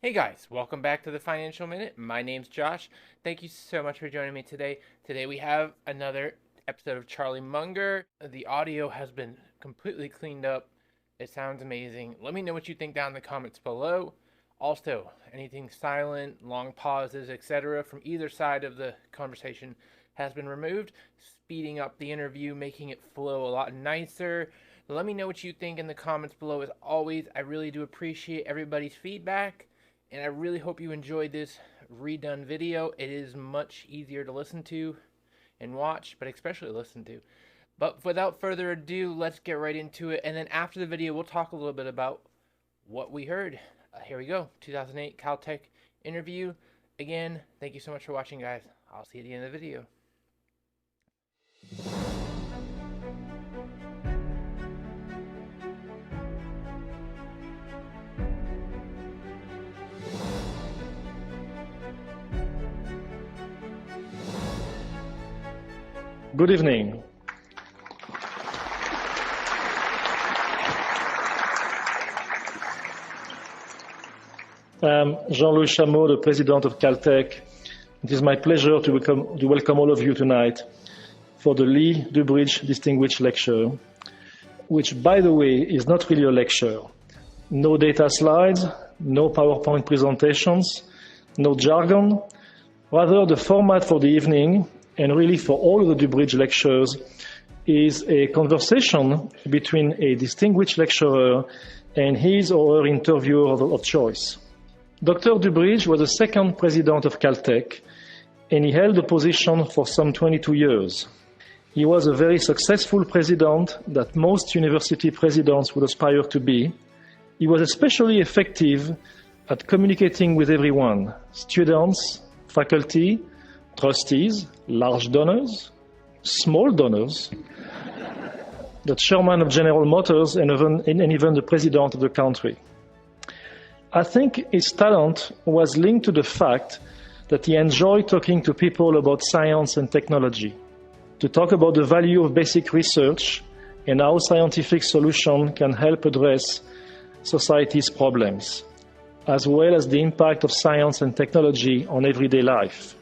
Hey guys, welcome back to the Financial Minute. My name's Josh. Thank you so much for joining me today. Today we have another episode of Charlie Munger. The audio has been completely cleaned up. It sounds amazing. Let me know what you think down in the comments below. Also, anything silent, long pauses, etc. from either side of the conversation has been removed, speeding up the interview, making it flow a lot nicer. Let me know what you think in the comments below. As always, I really do appreciate everybody's feedback. And I really hope you enjoyed this redone video. It is much easier to listen to and watch, but especially listen to. But without further ado, let's get right into it. And then after the video, we'll talk a little bit about what we heard. Here we go, 2008 Caltech interview. Again, thank you so much for watching, guys. I'll see you at the end of the video. Good evening. I'm Jean-Louis Chameau, the president of Caltech. It is my pleasure to welcome all of you tonight for the Lee Dubridge Distinguished Lecture, which, by the way, is not really a lecture. No data slides, no PowerPoint presentations, no jargon. Rather, the format for the evening, and really for all of the Dubridge lectures, is a conversation between a distinguished lecturer and his or her interviewer of choice. Dr. Dubridge was the second president of Caltech, and he held the position for some 22 years. He was a very successful president that most university presidents would aspire to be. He was especially effective at communicating with everyone: students, faculty, trustees, large donors, small donors, the chairman of General Motors, and even the president of the country. I think his talent was linked to the fact that he enjoyed talking to people about science and technology, to talk about the value of basic research and how scientific solutions can help address society's problems, as well as the impact of science and technology on everyday life.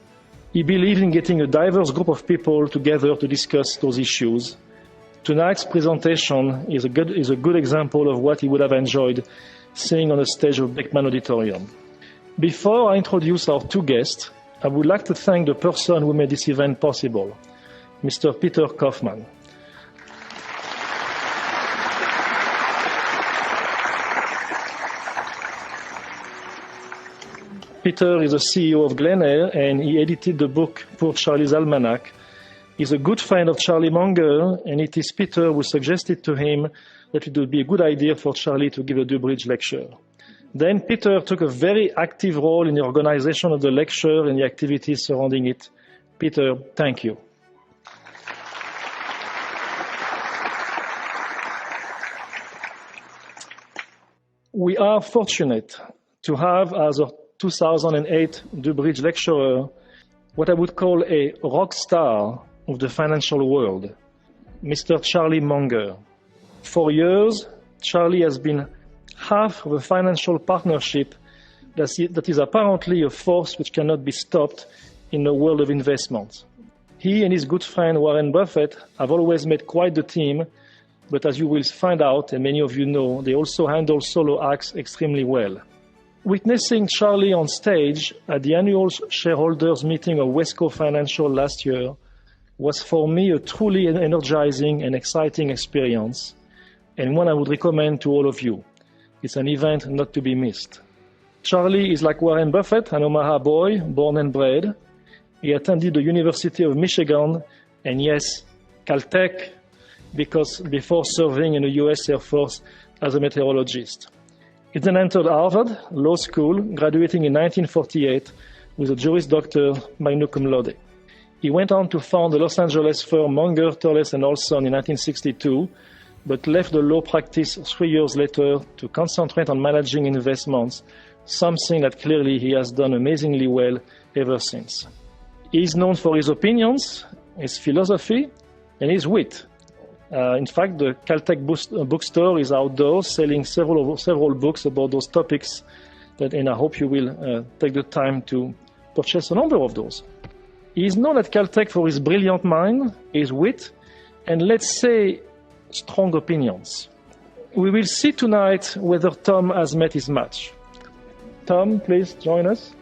He believed in getting a diverse group of people together to discuss those issues. Tonight's presentation is a good example of what he would have enjoyed seeing on the stage of Beckman Auditorium. Before I introduce our two guests, I would like to thank the person who made this event possible, Mr. Peter Kaufman. Peter is the CEO of Glen Eyre, and he edited the book Poor Charlie's Almanac. He's a good friend of Charlie Munger, and it is Peter who suggested to him that it would be a good idea for Charlie to give a Dubridge lecture. Then Peter took a very active role in the organization of the lecture and the activities surrounding it. Peter, thank you. We are fortunate to have as our 2008 Dubridge lecturer what I would call a rock star of the financial world, Mr. Charlie Munger. For years, Charlie has been half of a financial partnership that is apparently a force which cannot be stopped in the world of investment. He and his good friend Warren Buffett have always made quite the team, but as you will find out, and many of you know, they also handle solo acts extremely well. Witnessing Charlie on stage at the annual shareholders meeting of Wesco Financial last year was for me a truly energizing and exciting experience, and one I would recommend to all of you. It's an event not to be missed. Charlie is like Warren Buffett, an Omaha boy, born and bred. He attended the University of Michigan, and yes, Caltech, because before serving in the US Air Force as a meteorologist. He then entered Harvard Law School, graduating in 1948 with a Juris Doctor magna cum laude. He went on to found the Los Angeles firm Munger, Turles & Olson in 1962, but left the law practice 3 years later to concentrate on managing investments, something that clearly he has done amazingly well ever since. He is known for his opinions, his philosophy, and his wit. In fact, the Caltech bookstore is outdoors, selling several books about those topics and I hope you will take the time to purchase a number of those. He is known at Caltech for his brilliant mind, his wit, and let's say strong opinions. We will see tonight whether Tom has met his match. Tom, please join us.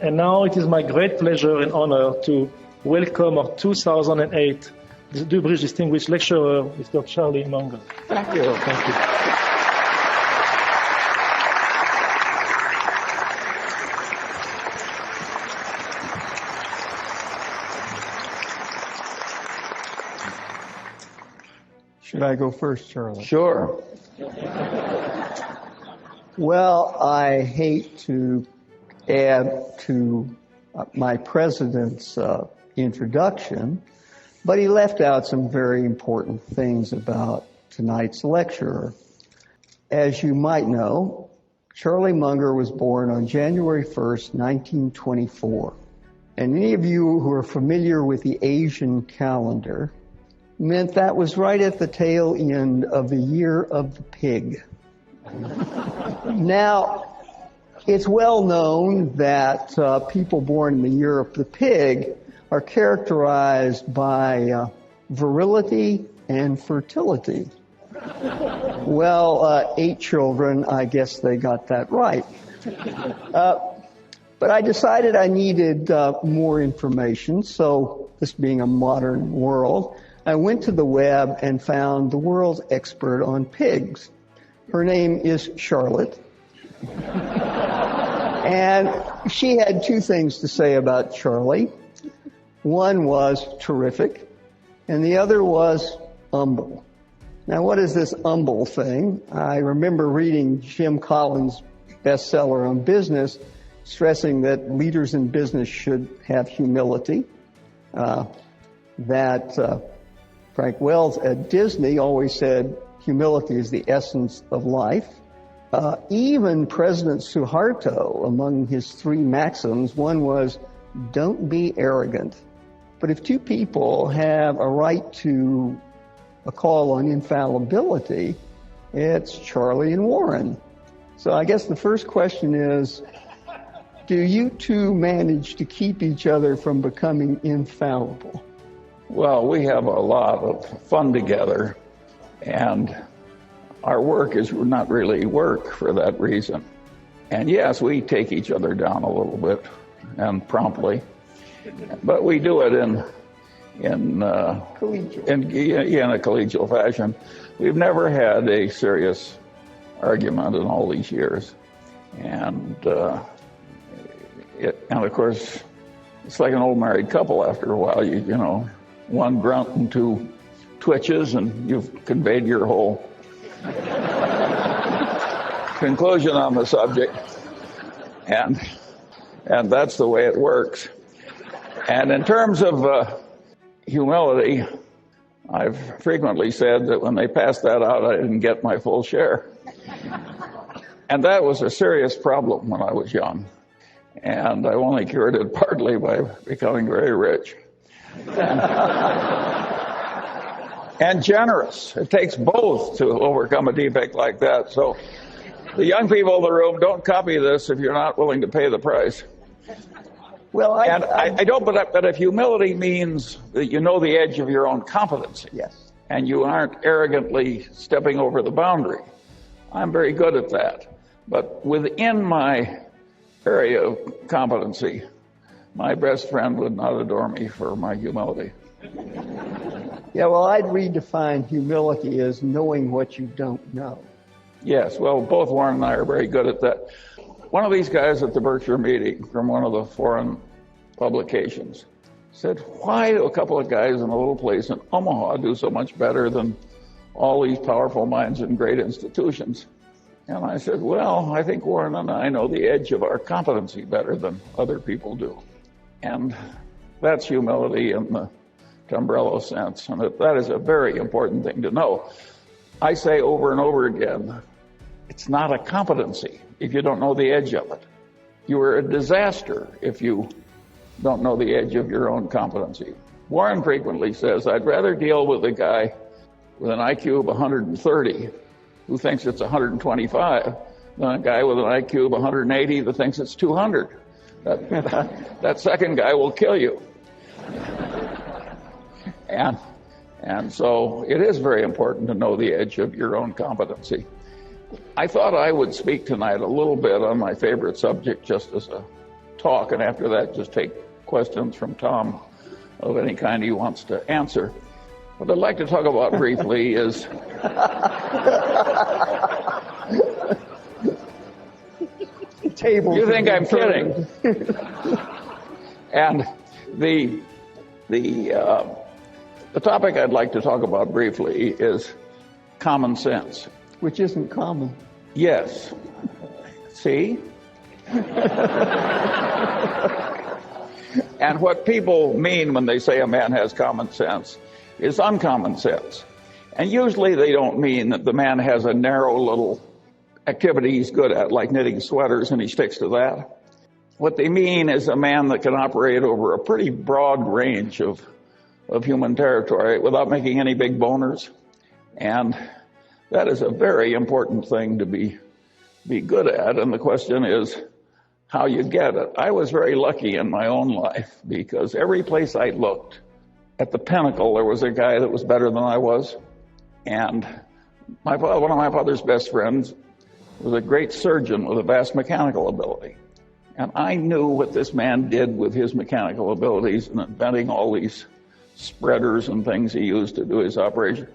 And now it is my great pleasure and honor to welcome our 2008 Abridged Distinguished Lecturer, Mr. Charlie Munger. Thank you. Thank you. Should I go first, Charlie? Sure. Well, I hate to add to my president's introduction, but he left out some very important things about tonight's lecturer. As you might know, Charlie Munger was born on January 1st, 1924. And any of you who are familiar with the Asian calendar meant that was right at the tail end of the year of the pig. Now, it's well known that people born in the year of the pig are characterized by virility and fertility. Well, 8 children, I guess they got that right. But I decided I needed more information, so this being a modern world, I went to the web and found the world's expert on pigs. Her name is Charlotte. And she had 2 things to say about Charlie. One was terrific, and the other was humble. Now, what is this humble thing? I remember reading Jim Collins' bestseller on business, stressing that leaders in business should have humility, that Frank Wells at Disney always said humility is the essence of life. Even President Suharto, among his 3 maxims, one was, don't be arrogant. But if 2 people have a right to a call on infallibility, it's Charlie and Warren. So I guess the first question is, do you 2 manage to keep each other from becoming infallible? Well, we have a lot of fun together, and our work is not really work for that reason. And yes, we take each other down a little bit, and promptly, but we do it in a collegial fashion. We've never had a serious argument in all these years, and of course, it's like an old married couple. After a while, you know, one grunt and 2 twitches, and you've conveyed your whole conclusion on the subject, and that's the way it works. And in terms of humility, I've frequently said that when they passed that out, I didn't get my full share. And that was a serious problem when I was young. And I only cured it partly by becoming very rich. And generous. It takes both to overcome a defect like that. So the young people in the room, don't copy this if you're not willing to pay the price. Well, I don't, but if humility means that you know the edge of your own competency, yes, and you aren't arrogantly stepping over the boundary, I'm very good at that. But within my area of competency, my best friend would not adore me for my humility. Yeah, well, I'd redefine humility as knowing what you don't know. Yes, well, both Warren and I are very good at that. One of these guys at the Berkshire meeting from one of the foreign publications said, why do a couple of guys in a little place in Omaha do so much better than all these powerful minds in great institutions? And I said, well, I think Warren and I know the edge of our competency better than other people do. And that's humility in the umbrella sense, and that is a very important thing to know. I say over and over again, it's not a competency if you don't know the edge of it. You are a disaster if you don't know the edge of your own competency. Warren frequently says, I'd rather deal with a guy with an IQ of 130 who thinks it's 125 than a guy with an IQ of 180 that thinks it's 200. That second guy will kill you. And so it is very important to know the edge of your own competency. I thought I would speak tonight a little bit on my favorite subject just as a talk, and after that just take questions from Tom of any kind he wants to answer. What I'd like to talk about briefly is Table. You think I'm kidding? And the topic I'd like to talk about briefly is common sense. Which isn't common. Yes. See? And what people mean when they say a man has common sense is uncommon sense. And usually they don't mean that the man has a narrow little activity he's good at, like knitting sweaters, and he sticks to that. What they mean is a man that can operate over a pretty broad range of human territory without making any big boners. And that is a very important thing to be good at. And the question is how you get it. I was very lucky in my own life because every place I looked, at the pinnacle, there was a guy that was better than I was. And one of my father's best friends was a great surgeon with a vast mechanical ability. And I knew what this man did with his mechanical abilities and inventing all these spreaders and things he used to do his operation,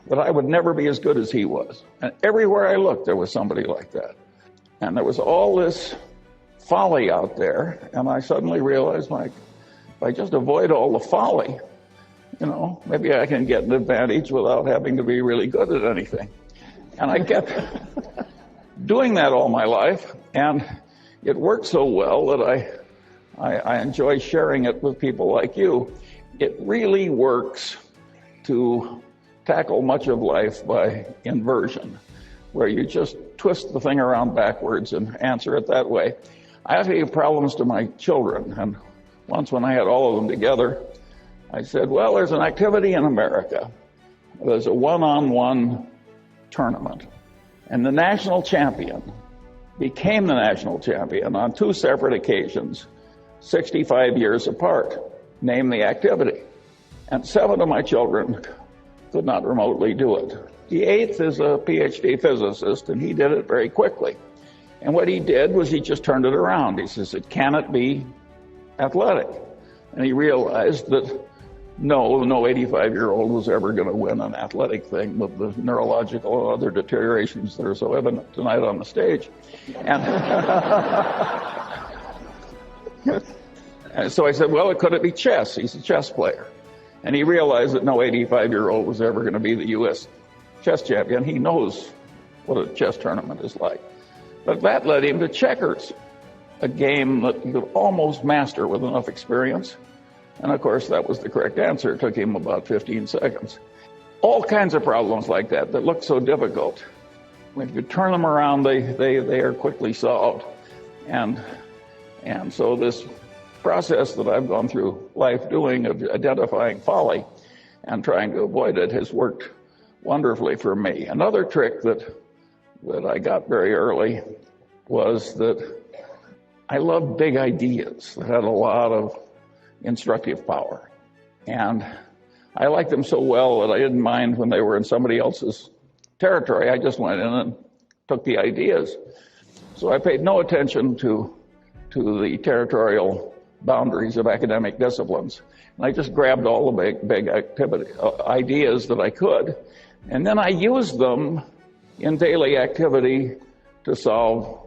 that I would never be as good as he was. And everywhere I looked, there was somebody like that. And there was all this folly out there, and I suddenly realized, if I just avoid all the folly, maybe I can get an advantage without having to be really good at anything. And I kept doing that all my life, and it worked so well that I enjoy sharing it with people like you. It really works to tackle much of life by inversion, where you just twist the thing around backwards and answer it that way. I have to give problems to my children, and once when I had all of them together, I said, well, there's an activity in America. There's a one-on-one tournament. And the national champion became the national champion on 2 separate occasions, 65 years apart. Name the activity. And 7 of my children could not remotely do it. The 8th is a PhD physicist, and he did it very quickly. And what he did was he just turned it around. He says, it cannot be athletic. And he realized that no 85-year-old was ever going to win an athletic thing with the neurological and other deteriorations that are so evident tonight on the stage. And so I said, well, could it be chess? He's a chess player. And he realized that no 85-year-old was ever going to be the U.S. chess champion. He knows what a chess tournament is like. But that led him to checkers, a game that he could almost master with enough experience. And of course, that was the correct answer. It took him about 15 seconds. All kinds of problems like that look so difficult. When you turn them around, they are quickly solved. And so this process that I've gone through life doing of identifying folly and trying to avoid it has worked wonderfully for me. Another trick that I got very early was that I loved big ideas that had a lot of instructive power. And I liked them so well that I didn't mind when they were in somebody else's territory. I just went in and took the ideas. So I paid no attention to the territorial boundaries of academic disciplines. And I just grabbed all the big ideas that I could. And then I used them in daily activity to solve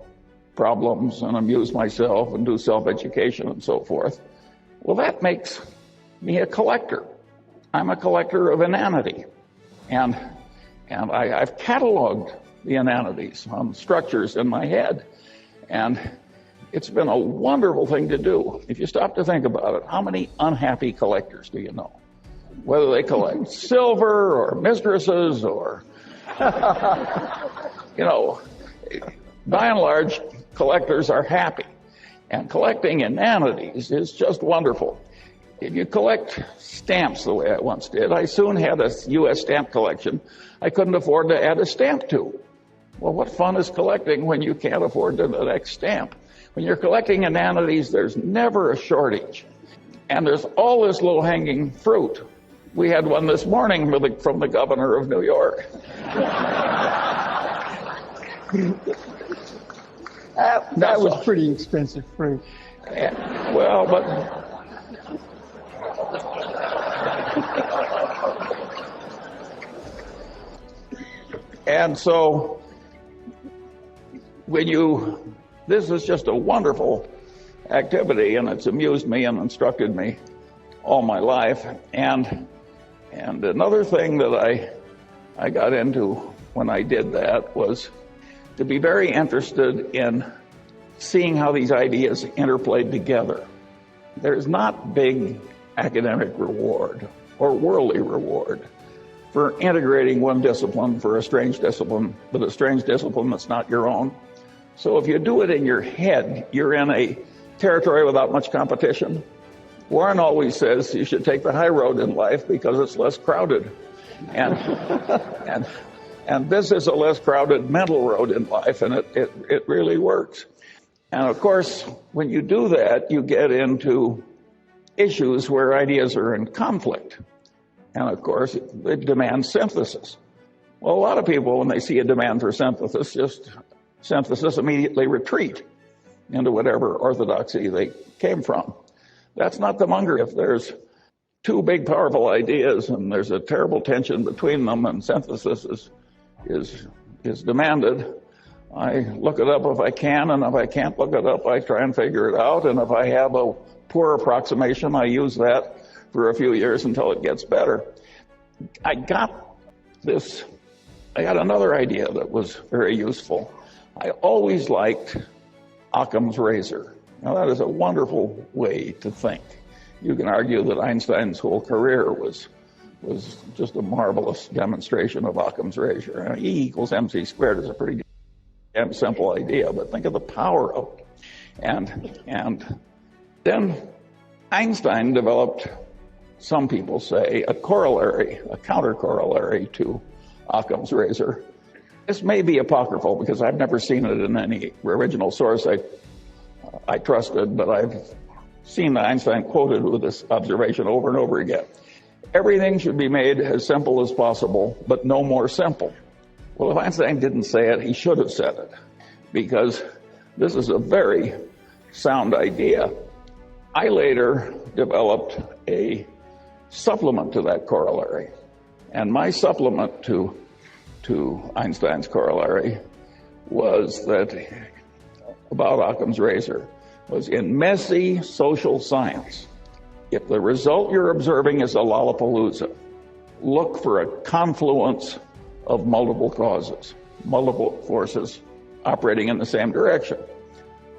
problems and amuse myself and do self-education and so forth. Well, that makes me a collector. I'm a collector of inanity. And I've cataloged the inanities on structures in my head. And it's been a wonderful thing to do. If you stop to think about it, how many unhappy collectors do you know? Whether they collect silver or mistresses or, by and large, collectors are happy. And collecting inanities is just wonderful. If you collect stamps the way I once did, I soon had a U.S. stamp collection I couldn't afford to add a stamp to. Well, what fun is collecting when you can't afford the next stamp? When you're collecting inanities, there's never a shortage. And there's all this low-hanging fruit. We had one this morning from the governor of New York. That was pretty expensive fruit. Well, but... And so, this is just a wonderful activity, and it's amused me and instructed me all my life. And another thing that I got into when I did that was to be very interested in seeing how these ideas interplayed together. There's not big academic reward or worldly reward for integrating one discipline for a strange discipline, but a strange discipline that's not your own. So if you do it in your head, you're in a territory without much competition. Warren always says you should take the high road in life because it's less crowded. And this is a less crowded mental road in life, and it really works. And of course, when you do that, you get into issues where ideas are in conflict. And of course, it demands synthesis. Well, a lot of people, when they see a demand for synthesis, immediately retreat into whatever orthodoxy they came from. That's not the Munger. If there's two big, powerful ideas and there's a terrible tension between them and synthesis is demanded, I look it up if I can, and if I can't look it up, I try and figure it out. And if I have a poor approximation, I use that for a few years until it gets better. I got another idea that was very useful. I always liked Occam's razor. Now, that is a wonderful way to think. You can argue that Einstein's whole career was just a marvelous demonstration of Occam's razor. E equals mc squared is a pretty damn simple idea, but think of the power of it. And then Einstein developed, some people say, a counter-corollary to Occam's razor. This may be apocryphal because I've never seen it in any original source I trusted, but I've seen Einstein quoted with this observation over and over again. Everything should be made as simple as possible, but no more simple. Well, if Einstein didn't say it, he should have said it, because this is a very sound idea. I later developed a supplement to that corollary, and my supplement to Einstein's corollary was that, about Occam's razor, was in messy social science. If the result you're observing is a Lollapalooza, look for a confluence of multiple causes, multiple forces operating in the same direction.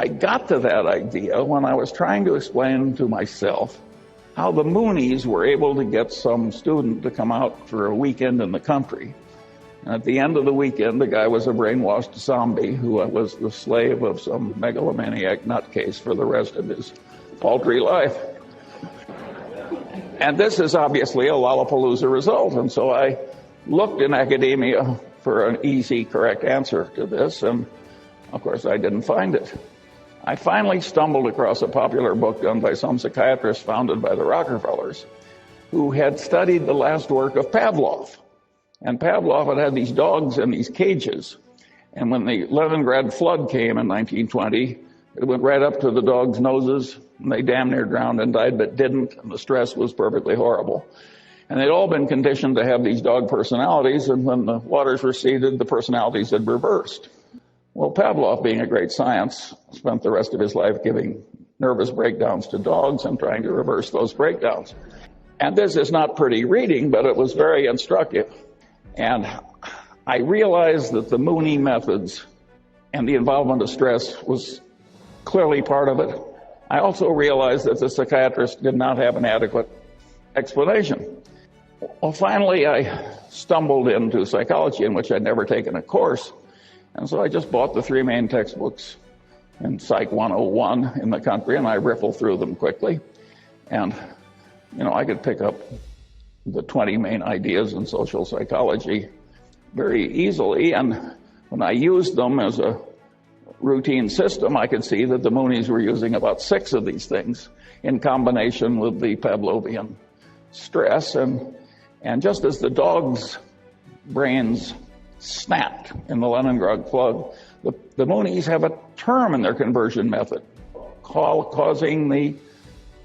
I got to that idea when I was trying to explain to myself how the Moonies were able to get some student to come out for a weekend in the country. And at the end of the weekend, the guy was a brainwashed zombie who was the slave of some megalomaniac nutcase for the rest of his paltry life. And this is obviously a Lollapalooza result. And so I looked in academia for an easy, correct answer to this, and of course I didn't find it. I finally stumbled across a popular book done by some psychiatrist founded by the Rockefellers, who had studied the last work of Pavlov. And Pavlov had these dogs in these cages. And when the Leningrad flood came in 1920, it went right up to the dogs' noses, and they damn near drowned and died, but didn't, and the stress was perfectly horrible. And they'd all been conditioned to have these dog personalities, and when the waters receded, the personalities had reversed. Well, Pavlov, being a great science, spent the rest of his life giving nervous breakdowns to dogs and trying to reverse those breakdowns. And this is not pretty reading, but it was very instructive. And I realized that the Mooney methods and the involvement of stress was clearly part of it. I also realized that the psychiatrist did not have an adequate explanation. Well, finally, I stumbled into psychology, in which I'd never taken a course. And so I just bought the three main textbooks in Psych 101 in the country, and I riffle through them quickly. And, I could pick up the 20 main ideas in social psychology very easily. And when I used them as a routine system, I could see that the Moonies were using about 6 of these things in combination with the Pavlovian stress. And just as the dog's brains snapped in the Leningrad flood, the Moonies have a term in their conversion method causing the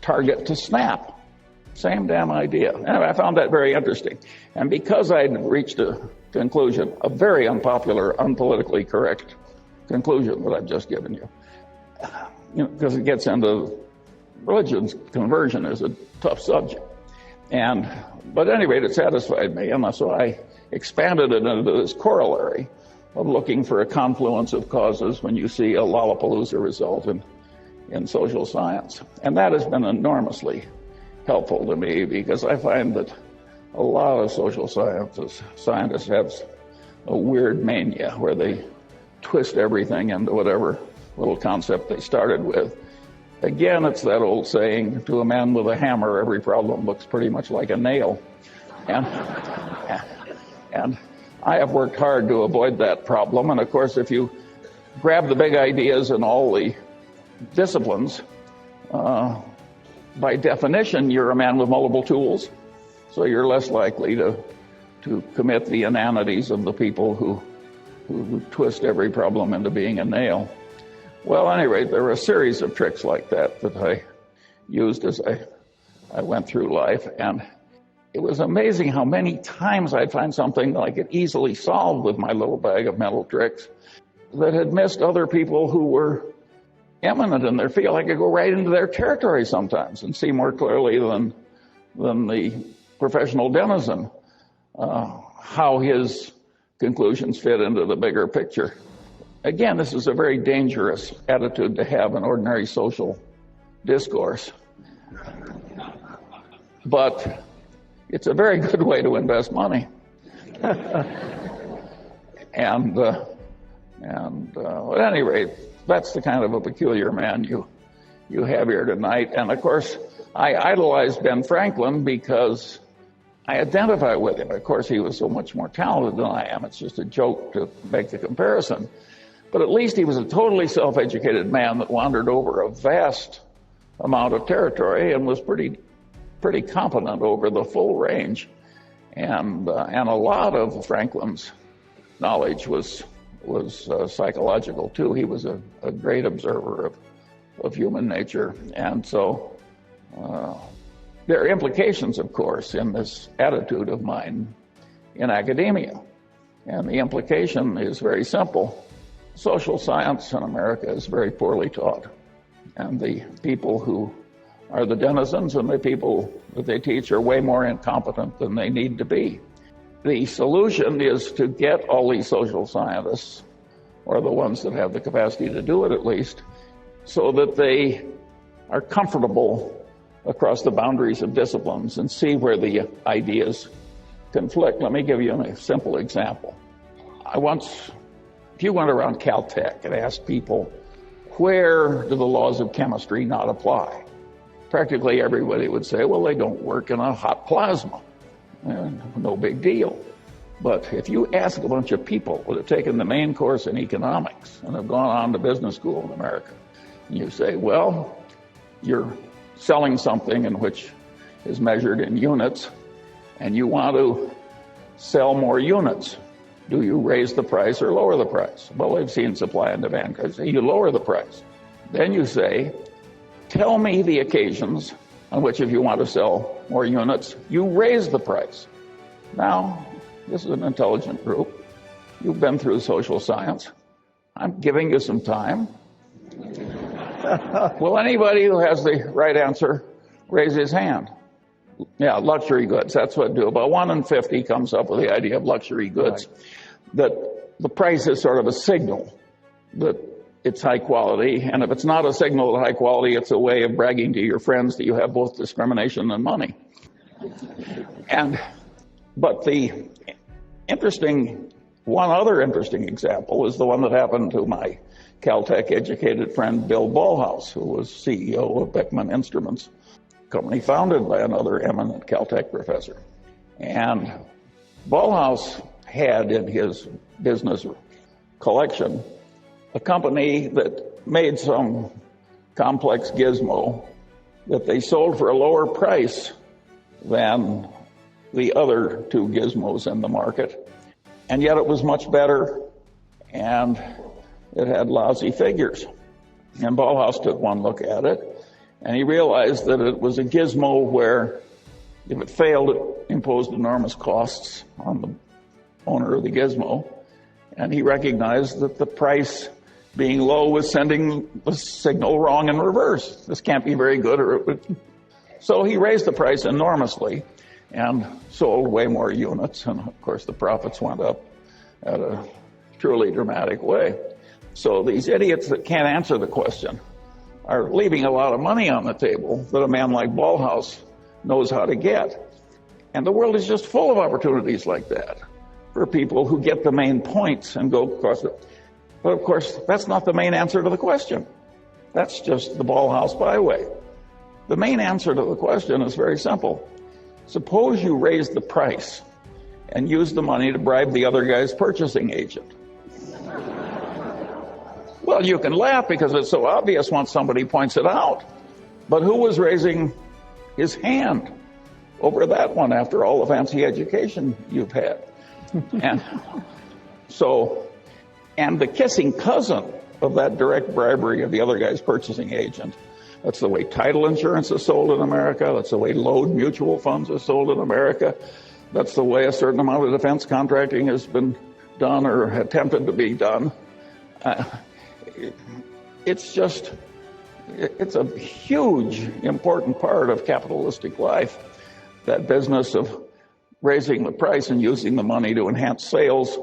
target to snap. Same damn idea. Anyway, I found that very interesting. And because I'd reached a conclusion, a very unpopular, unpolitically correct conclusion that I've just given you, because it gets into religion's conversion is a tough subject. But at any rate, it satisfied me, and so I expanded it into this corollary of looking for a confluence of causes when you see a Lollapalooza result in social science. And that has been enormously helpful to me, because I find that a lot of social scientists have a weird mania where they twist everything into whatever little concept they started with. Again, it's that old saying, to a man with a hammer, every problem looks pretty much like a nail. And I have worked hard to avoid that problem. And of course, if you grab the big ideas in all the disciplines, by definition, you're a man with multiple tools. So you're less likely to commit the inanities of the people who twist every problem into being a nail. Well, at any rate, there were a series of tricks like that I used as I went through life. And it was amazing how many times I'd find something that I could easily solve with my little bag of mental tricks that had missed other people who were eminent in their field. I could go right into their territory sometimes and see more clearly than the professional denizen how his conclusions fit into the bigger picture. Again, this is a very dangerous attitude to have in ordinary social discourse. But it's a very good way to invest money. And at any rate, that's the kind of a peculiar man you have here tonight. And of course, I idolized Ben Franklin because I identify with him. Of course, he was so much more talented than I am. It's just a joke to make the comparison. But at least he was a totally self-educated man that wandered over a vast amount of territory and was pretty competent over the full range. And a lot of Franklin's knowledge was psychological too. He was a great observer of human nature. And so there are implications, of course, in this attitude of mine in academia. And the implication is very simple. Social science in America is very poorly taught. And the people who are the denizens and the people that they teach are way more incompetent than they need to be. The solution is to get all these social scientists, or the ones that have the capacity to do it at least, so that they are comfortable across the boundaries of disciplines and see where the ideas conflict. Let me give you a simple example. If you went around Caltech and asked people, where do the laws of chemistry not apply? Practically everybody would say, well, they don't work in a hot plasma. No big deal. But if you ask a bunch of people that have taken the main course in economics and have gone on to business school in America, and you say, well, you're selling something in which is measured in units, and you want to sell more units. Do you raise the price or lower the price? Well, they've seen supply and demand. You lower the price. Then you say, tell me the occasions on which, if you want to sell more units, you raise the price. Now, this is an intelligent group. You've been through social science. I'm giving you some time. Will anybody who has the right answer raise his hand? Yeah, luxury goods. That's what I do. About 1 in 50 comes up with the idea of luxury goods. Right. That the price is sort of a signal that it's high quality. And if it's not a signal of high quality, it's a way of bragging to your friends that you have both discrimination and money. But the interesting One other interesting example is the one that happened to my Caltech educated friend Bill Ballhaus, who was CEO of Beckman Instruments, a company founded by another eminent Caltech professor. And Ballhaus had in his business collection a company that made some complex gizmo that they sold for a lower price than the other two gizmos in the market. And yet it was much better, and it had lousy figures. And Ballhaus took one look at it, and he realized that it was a gizmo where if it failed, it imposed enormous costs on the owner of the gizmo. And he recognized that the price being low was sending the signal wrong in reverse. This can't be very good, or it would. So he raised the price enormously and sold way more units. And of course, the profits went up at a truly dramatic way. So these idiots that can't answer the question are leaving a lot of money on the table that a man like Ballhaus knows how to get. And the world is just full of opportunities like that for people who get the main points and go across it. But of course, that's not the main answer to the question. That's just the Ballhaus byway. The main answer to the question is very simple. Suppose you raise the price and use the money to bribe the other guy's purchasing agent. Well, you can laugh because it's so obvious once somebody points it out. But who was raising his hand over that one after all the fancy education you've had? And the kissing cousin of that direct bribery of the other guy's purchasing agent. That's the way title insurance is sold in America. That's the way load mutual funds are sold in America. That's the way a certain amount of defense contracting has been done or attempted to be done. It's a huge, important part of capitalistic life, that business of raising the price and using the money to enhance sales.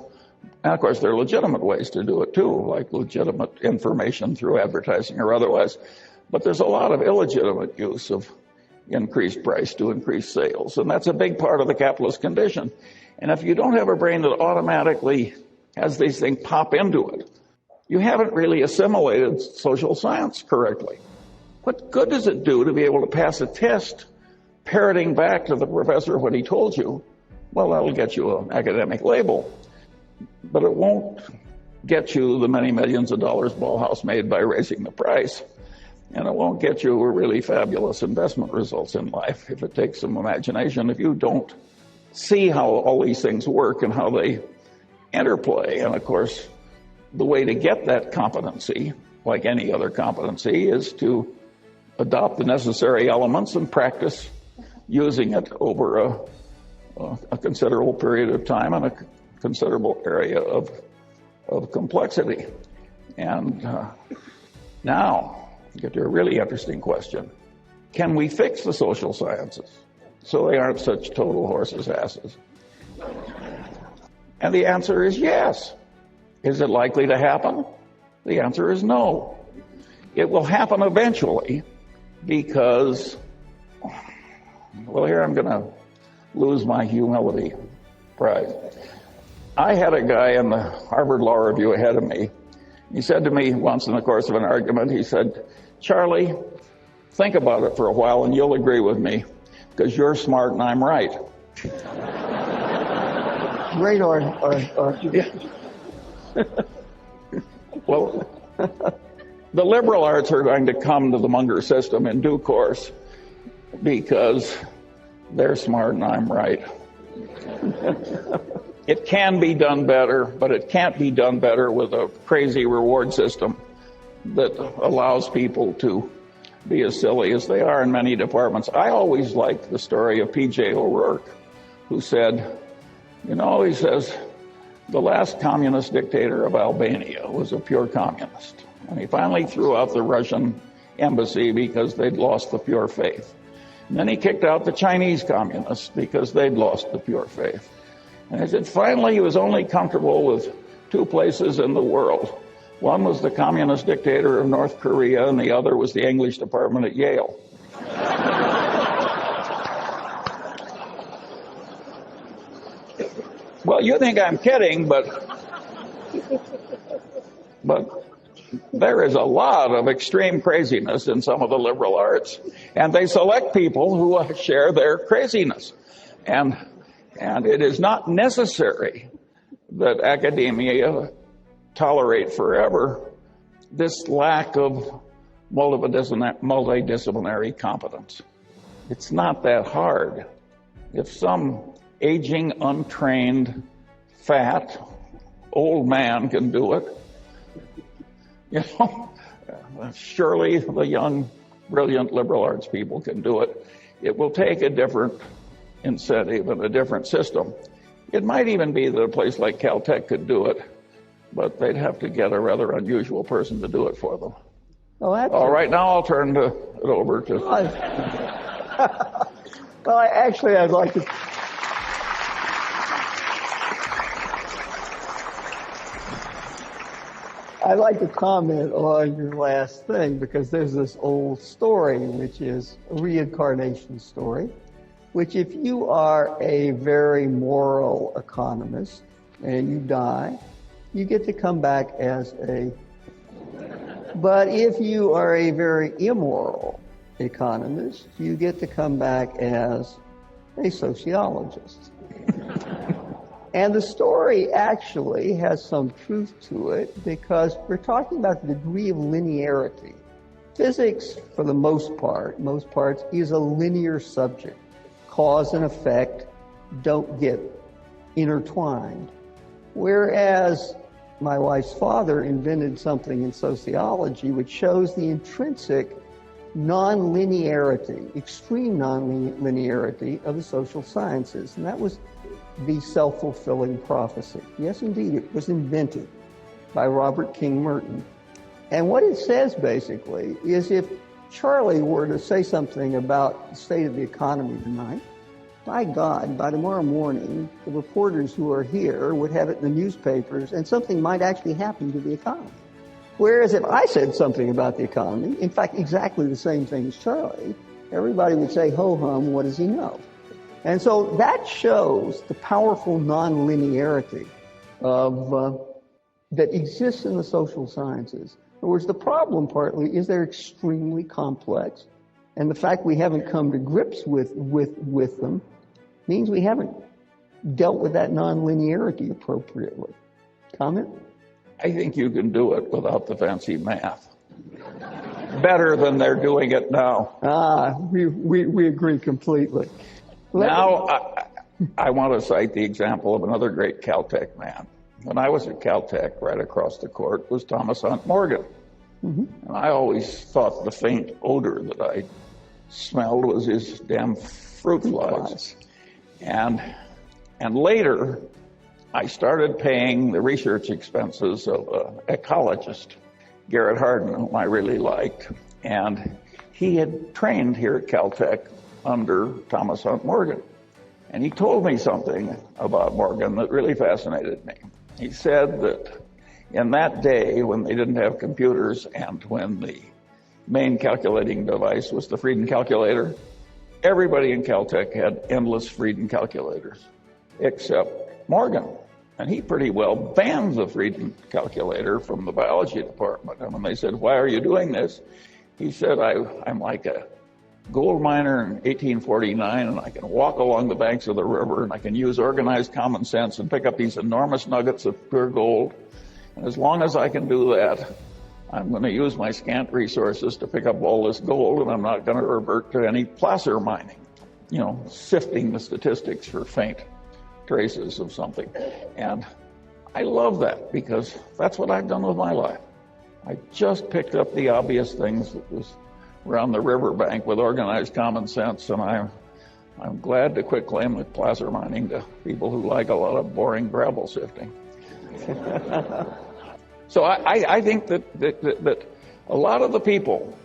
And of course, there are legitimate ways to do it too, like legitimate information through advertising or otherwise. But there's a lot of illegitimate use of increased price to increase sales. And that's a big part of the capitalist condition. And if you don't have a brain that automatically has these things pop into it, you haven't really assimilated social science correctly. What good does it do to be able to pass a test parroting back to the professor what he told you? Well, that'll get you an academic label, but it won't get you the many millions of dollars Ballhaus made by raising the price. And it won't get you really fabulous investment results in life if it takes some imagination. If you don't see how all these things work and how they interplay. And of course, the way to get that competency, like any other competency, is to adopt the necessary elements and practice using it over a considerable period of time and a considerable area of complexity. And now, get to a really interesting question. Can we fix the social sciences so they aren't such total horses' asses? And the answer is yes. Is it likely to happen? The answer is no. It will happen eventually because, well, here I'm going to lose my humility prize. I had a guy in the Harvard Law Review ahead of me. He said to me once in the course of an argument, he said, "Charlie, think about it for a while and you'll agree with me because you're smart and I'm right." Great argument. Well, the liberal arts are going to come to the Munger system in due course because they're smart and I'm right. It can be done better, but it can't be done better with a crazy reward system that allows people to be as silly as they are in many departments. I always liked the story of P.J. O'Rourke, who said, he says, the last communist dictator of Albania was a pure communist. And he finally threw out the Russian embassy because they'd lost the pure faith. And then he kicked out the Chinese communists because they'd lost the pure faith. And he said, finally, he was only comfortable with two places in the world. One was the communist dictator of North Korea, and the other was the English department at Yale. Well, you think I'm kidding, but But there is a lot of extreme craziness in some of the liberal arts, and they select people who share their craziness. And it is not necessary that academia tolerate forever this lack of multidisciplinary competence. It's not that hard. If some aging, untrained, fat, old man can do it, surely the young, brilliant liberal arts people can do it. It will take a different incentive and a different system. It might even be that a place like Caltech could do it, but they'd have to get a rather unusual person to do it for them. Oh, all right, now I'll turn it over to... Well, I'd like to... I'd like to comment on your last thing, because there's this old story, which is a reincarnation story, which if you are a very moral economist and you die, you get to come back as a... But if you are a very immoral economist, you get to come back as a sociologist. And the story actually has some truth to it, because we're talking about the degree of linearity. Physics, for the most parts, is a linear subject. Cause and effect don't get intertwined. Whereas my wife's father invented something in sociology which shows the intrinsic non-linearity, extreme non-linearity of the social sciences. And that was the self-fulfilling prophecy. Yes, indeed, it was invented by Robert King Merton. And what it says, basically, is if Charlie were to say something about the state of the economy tonight, by God, by tomorrow morning, the reporters who are here would have it in the newspapers, and something might actually happen to the economy. Whereas if I said something about the economy, in fact, exactly the same thing as Charlie, everybody would say, ho-hum, what does he know? And so that shows the powerful non-linearity of that exists in the social sciences. In other words, the problem partly is they're extremely complex, and the fact we haven't come to grips with them means we haven't dealt with that non-linearity appropriately. Comment? I think you can do it without the fancy math. Better than they're doing it now. We agree completely. Now, I want to cite the example of another great Caltech man. When I was at Caltech, right across the court was Thomas Hunt Morgan. Mm-hmm. And I always thought the faint odor that I smelled was his damn fruit flies. And later, I started paying the research expenses of an ecologist, Garrett Hardin, whom I really liked. And he had trained here at Caltech under Thomas Hunt Morgan. And he told me something about Morgan that really fascinated me. He said that in that day when they didn't have computers and when the main calculating device was the Freedom calculator, everybody in Caltech had endless Freedom calculators, except Morgan. And he pretty well banned the Freedom calculator from the biology department. And when they said, why are you doing this? He said, I'm like a gold miner in 1849, and I can walk along the banks of the river, and I can use organized common sense and pick up these enormous nuggets of pure gold. And as long as I can do that, I'm going to use my scant resources to pick up all this gold, and I'm not going to revert to any placer mining, sifting the statistics for faint traces of something. And I love that, because that's what I've done with my life. I just picked up the obvious things that was around the riverbank with organized common sense, and I'm glad to quit claim with placer mining to people who like a lot of boring gravel sifting. So I think that a lot of the people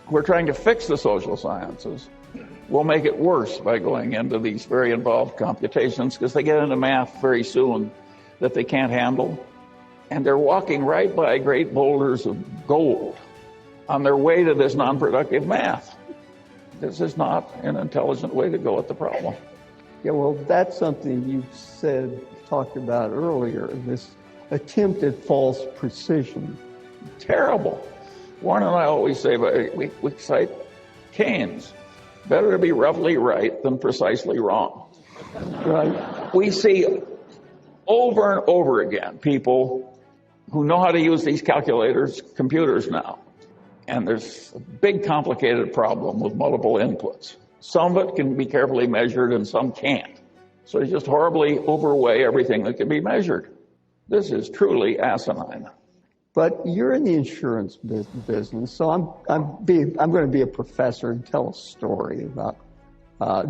who are trying to fix the social sciences will make it worse by going into these very involved computations, because they get into math very soon that they can't handle, and they're walking right by great boulders of gold on their way to this non-productive math. This is not an intelligent way to go at the problem. Yeah, well, that's something you talked about earlier, this attempt at false precision. Terrible. Warren and I always say, we cite Keynes, better to be roughly right than precisely wrong. Right. We see over and over again people who know how to use these computers now. And there's a big complicated problem with multiple inputs. Some of it can be carefully measured and some can't. So they just horribly overweigh everything that can be measured. This is truly asinine. But you're in the insurance business, so I'm going to be a professor and tell a story about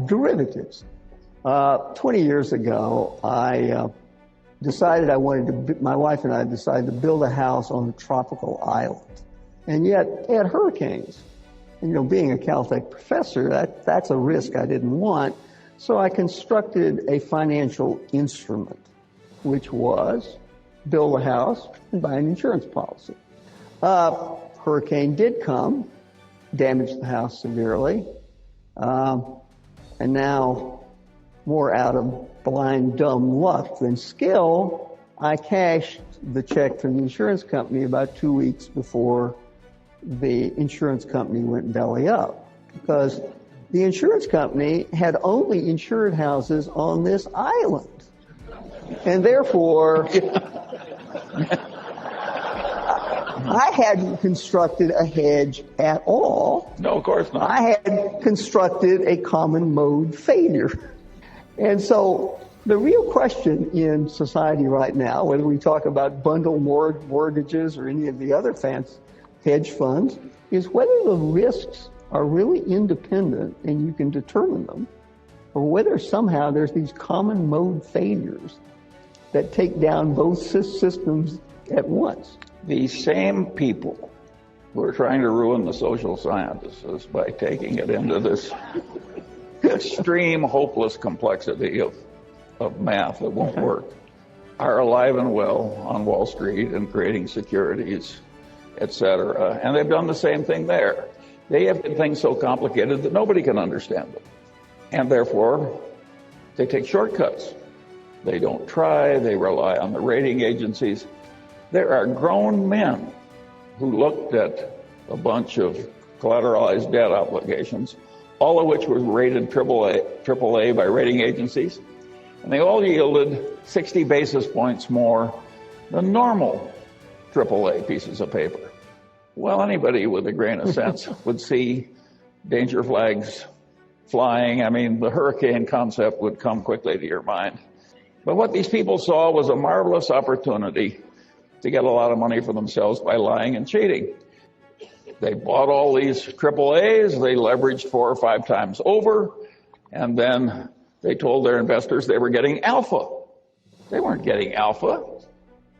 derivatives. 20 years ago, my wife and I decided to build a house on a tropical island. And yet, it had hurricanes. And, being a Caltech professor, that's a risk I didn't want. So I constructed a financial instrument, which was build a house and buy an insurance policy. Hurricane did come, damaged the house severely. And now, more out of blind, dumb luck than skill, I cashed the check from the insurance company about 2 weeks before the insurance company went belly up, because the insurance company had only insured houses on this island. And therefore, I hadn't constructed a hedge at all. No, of course not. I had constructed a common mode failure. And so the real question in society right now, whether we talk about bundle mortgages or any of the other fancy hedge funds, is whether the risks are really independent and you can determine them, or whether somehow there's these common mode failures that take down both systems at once. These same people who are trying to ruin the social sciences by taking it into this extreme, hopeless complexity of math that won't work are alive and well on Wall Street and creating securities, etc. And they've done the same thing there. They have things so complicated that nobody can understand them. And therefore, they take shortcuts. They don't try. They rely on the rating agencies. There are grown men who looked at a bunch of collateralized debt obligations, all of which were rated AAA by rating agencies, and they all yielded 60 basis points more than normal AAA pieces of paper. Well, anybody with a grain of sense would see danger flags flying. I mean, the hurricane concept would come quickly to your mind. But what these people saw was a marvelous opportunity to get a lot of money for themselves by lying and cheating. They bought all these AAAs, they leveraged 4 or 5 times over, and then they told their investors they were getting alpha. They weren't getting alpha.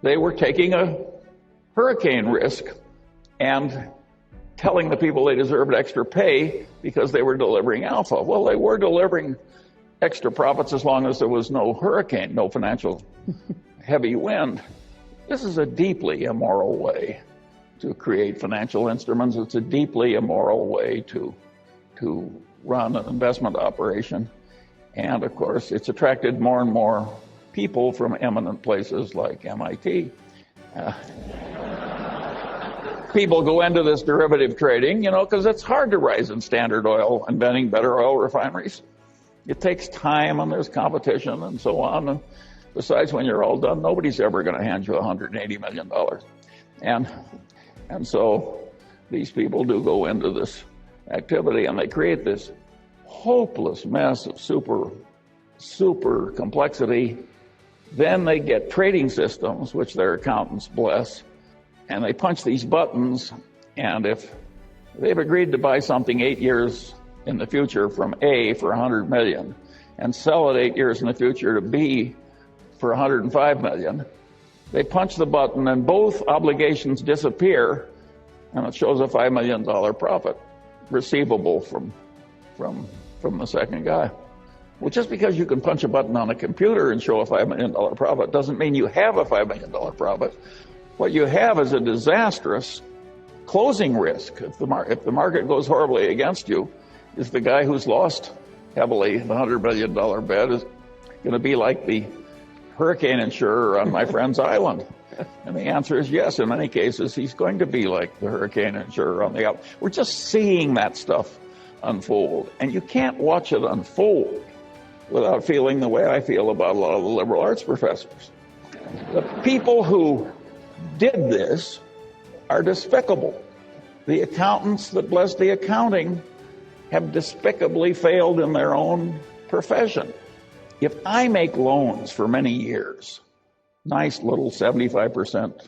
They were taking a hurricane risk and telling the people they deserved extra pay because they were delivering alpha. Well, they were delivering extra profits as long as there was no hurricane, no financial heavy wind. This is a deeply immoral way to create financial instruments. It's a deeply immoral way to run an investment operation. And of course, it's attracted more and more people from eminent places like MIT. People go into this derivative trading, because it's hard to rise in Standard Oil, inventing better oil refineries. It takes time and there's competition and so on. And besides, when you're all done, nobody's ever going to hand you $180 million. And so these people do go into this activity and they create this hopeless mess of super complexity. Then they get trading systems, which their accountants bless, and they punch these buttons, and if they've agreed to buy something 8 years in the future from A for $100 million and sell it 8 years in the future to B for $105 million, they punch the button and both obligations disappear, and it shows a $5 million profit receivable from the second guy. Well, just because you can punch a button on a computer and show a $5 million profit doesn't mean you have a $5 million profit. What you have is a disastrous closing risk. If the market goes horribly against you, is the guy who's lost heavily the $100 million bet is going to be like the hurricane insurer on my friend's island? And the answer is yes. In many cases, he's going to be like the hurricane insurer on the island. We're just seeing that stuff unfold. And you can't watch it unfold without feeling the way I feel about a lot of the liberal arts professors. The people who did this are despicable. The accountants that bless the accounting have despicably failed in their own profession. If I make loans for many years, nice little 75%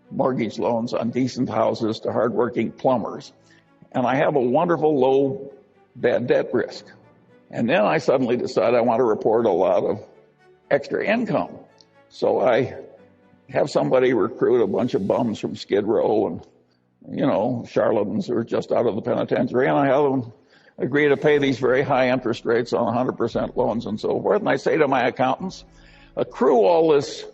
mortgage loans on decent houses to hardworking plumbers, and I have a wonderful low bad debt risk, and then I suddenly decide I want to report a lot of extra income. So I have somebody recruit a bunch of bums from Skid Row and, charlatans who are just out of the penitentiary, and I have them agree to pay these very high interest rates on 100% loans and so forth. And I say to my accountants, accrue all this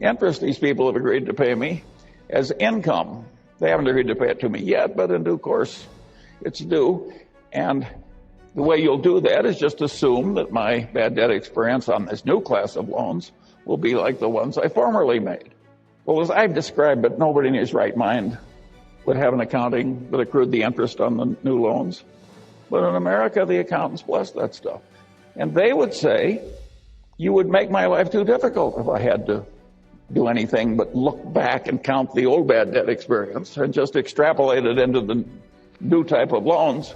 interest these people have agreed to pay me as income. They haven't agreed to pay it to me yet, but in due course it's due. And the way you'll do that is just assume that my bad debt experience on this new class of loans will be like the ones I formerly made. Well, as I've described it, nobody in his right mind would have an accounting that accrued the interest on the new loans. But in America, the accountants bless that stuff. And they would say, you would make my life too difficult if I had to do anything but look back and count the old bad debt experience and just extrapolate it into the new type of loans.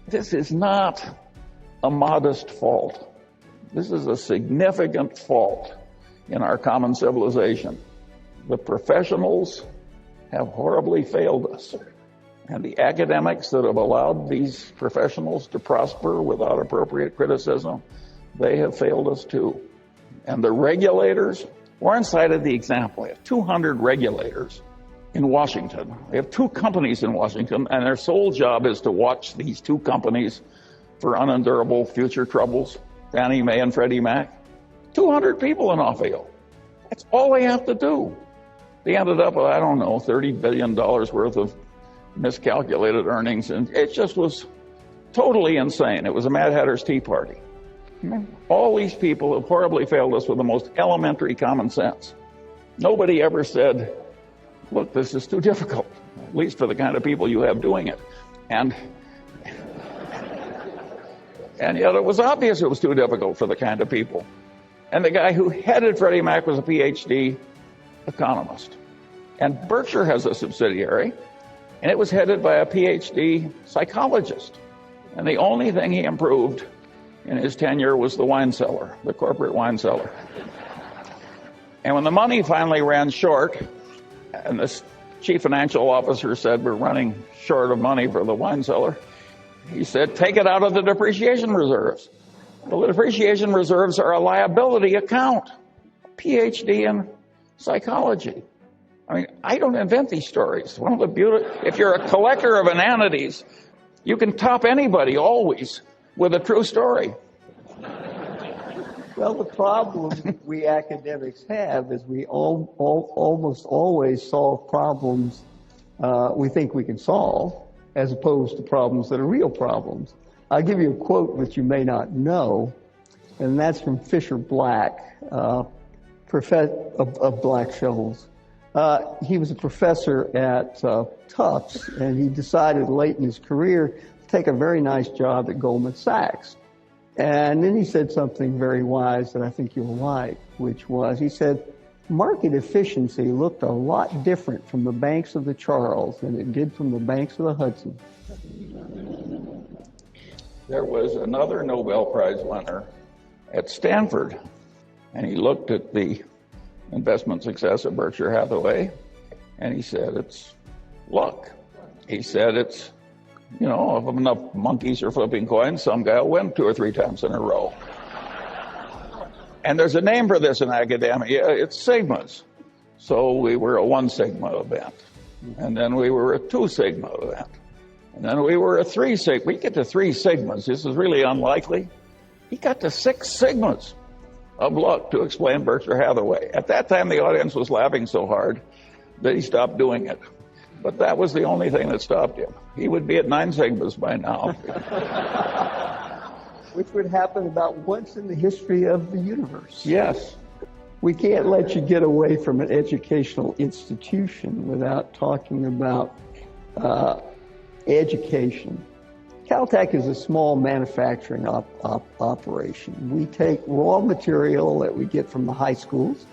This is not a modest fault. This is a significant fault in our common civilization. The professionals have horribly failed us. And the academics that have allowed these professionals to prosper without appropriate criticism, they have failed us too. And the regulators, Warren cited the example. They have 200 regulators in Washington. They have 2 companies in Washington, and their sole job is to watch these 2 companies for unendurable future troubles, Fannie Mae and Freddie Mac. 200 people in Ohio. That's all they have to do. They ended up with, $30 billion worth of miscalculated earnings, and it just was totally insane. It was a Mad Hatter's Tea Party. All these people have horribly failed us with the most elementary common sense. Nobody ever said, look, this is too difficult, at least for the kind of people you have doing it. And yet it was obvious it was too difficult for the kind of people. And the guy who headed Freddie Mac was a PhD economist. And Berkshire has a subsidiary, and it was headed by a PhD psychologist. And the only thing he improved in his tenure was the wine cellar, the corporate wine cellar. And when the money finally ran short, and this chief financial officer said, we're running short of money for the wine cellar, he said, take it out of the depreciation reserves. Well, the depreciation reserves are a liability account. PhD in psychology. I mean, I don't invent these stories. One of the if you're a collector of inanities, you can top anybody always with a true story. Well, the problem we academics have is we almost always solve problems we think we can solve, as opposed to problems that are real problems. I'll give you a quote that you may not know, and that's from Fisher Black, of Black-Scholes. He was a professor at Tufts, and he decided late in his career to take a very nice job at Goldman Sachs. And then he said something very wise that I think you'll like, which was, he said, market efficiency looked a lot different from the banks of the Charles than it did from the banks of the Hudson. There was another Nobel Prize winner at Stanford, and he looked at the investment success of Berkshire Hathaway, and he said, it's luck. He said, it's, if enough monkeys are flipping coins, some guy will win 2 or 3 times in a row. And there's a name for this in academia. It's sigmas. So we were a 1 sigma event, and then we were a 2 sigma event, and then we were a 3 sigma. We get to 3 sigmas. This is really unlikely. He got to 6 sigmas of luck to explain Berkshire Hathaway. At that time, the audience was laughing so hard that he stopped doing it. But that was the only thing that stopped him. He would be at 9 sigmas by now. Which would happen about once in the history of the universe. Yes. We can't let you get away from an educational institution without talking about education. Caltech is a small manufacturing operation. We take raw material that we get from the high schools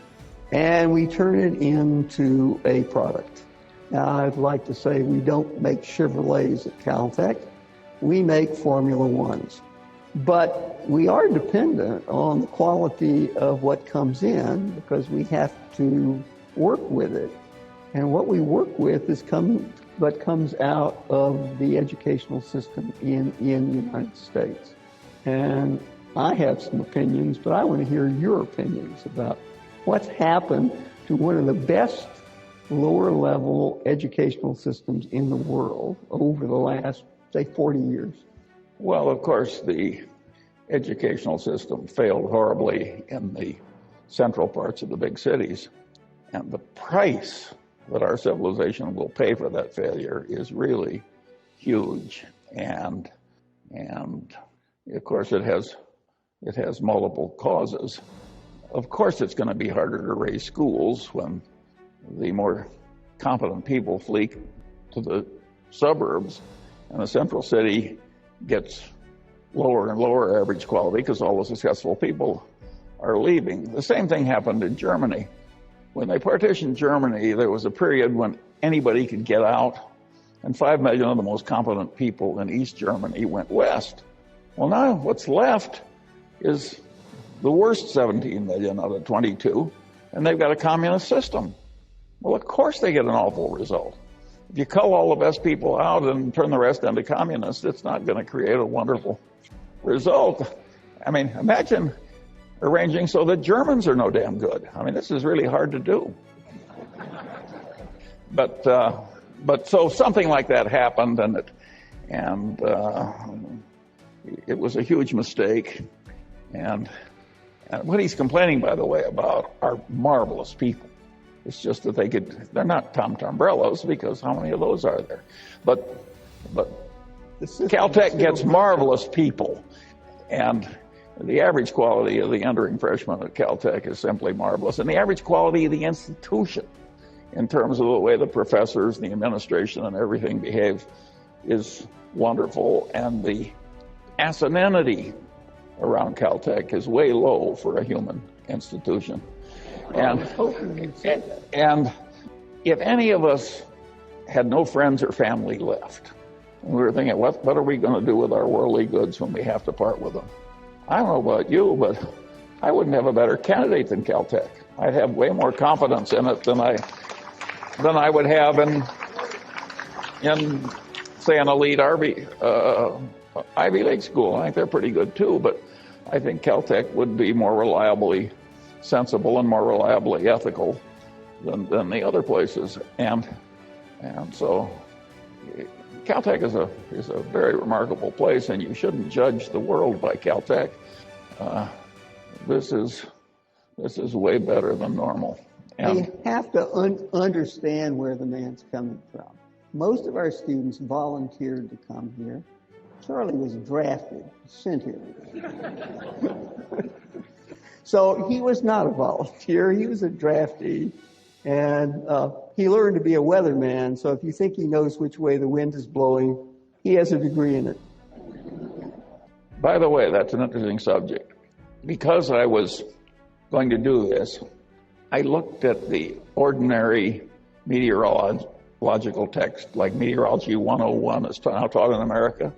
and we turn it into a product. Now, I'd like to say we don't make Chevrolets at Caltech. We make Formula Ones. But we are dependent on the quality of what comes in because we have to work with it. And what we work with is what comes out of the educational system in the United States. And I have some opinions, but I want to hear your opinions about what's happened to one of the best lower level educational systems in the world over the last, say, 40 years. Well, of course, the educational system failed horribly in the central parts of the big cities. And the price that our civilization will pay for that failure is really huge. And of course, it has multiple causes. Of course, it's going to be harder to raise schools when the more competent people flee to the suburbs and the central city gets lower and lower average quality because all the successful people are leaving. The same thing happened in Germany. When they partitioned Germany, there was a period when anybody could get out, and 5 million of the most competent people in East Germany went west. Well, now what's left is the worst 17 million out of 22, and they've got a communist system. Well, of course they get an awful result. If you cull all the best people out and turn the rest into communists, it's not going to create a wonderful result. I mean, imagine arranging so that Germans are no damn good. I mean, this is really hard to do. But so something like that happened, and it was a huge mistake. And what he's complaining, by the way, about are marvelous people. It's just that they're not Tom-Tombrellos, because how many of those are there? But Caltech gets marvelous people, and the average quality of the entering freshman at Caltech is simply marvelous. And the average quality of the institution, in terms of the way the professors, the administration, and everything behave, is wonderful. And the asininity around Caltech is way low for a human institution. And if any of us had no friends or family left, and we were thinking, what are we going to do with our worldly goods when we have to part with them? I don't know about you, but I wouldn't have a better candidate than Caltech. I'd have way more confidence in it than I would have in say, an elite Ivy League school. I think they're pretty good too, but I think Caltech would be more reliably sensible and more reliably ethical than the other places. And so Caltech is a very remarkable place, and you shouldn't judge the world by Caltech. This is way better than normal. And you have to understand where the man's coming from. Most of our students volunteered to come here. Charlie was drafted, sent here. So he was not a volunteer. He was a draftee. And he learned to be a weatherman. So if you think he knows which way the wind is blowing, he has a degree in it. By the way, that's an interesting subject. Because I was going to do this, I looked at the ordinary meteorological text, like Meteorology 101 is now taught in America,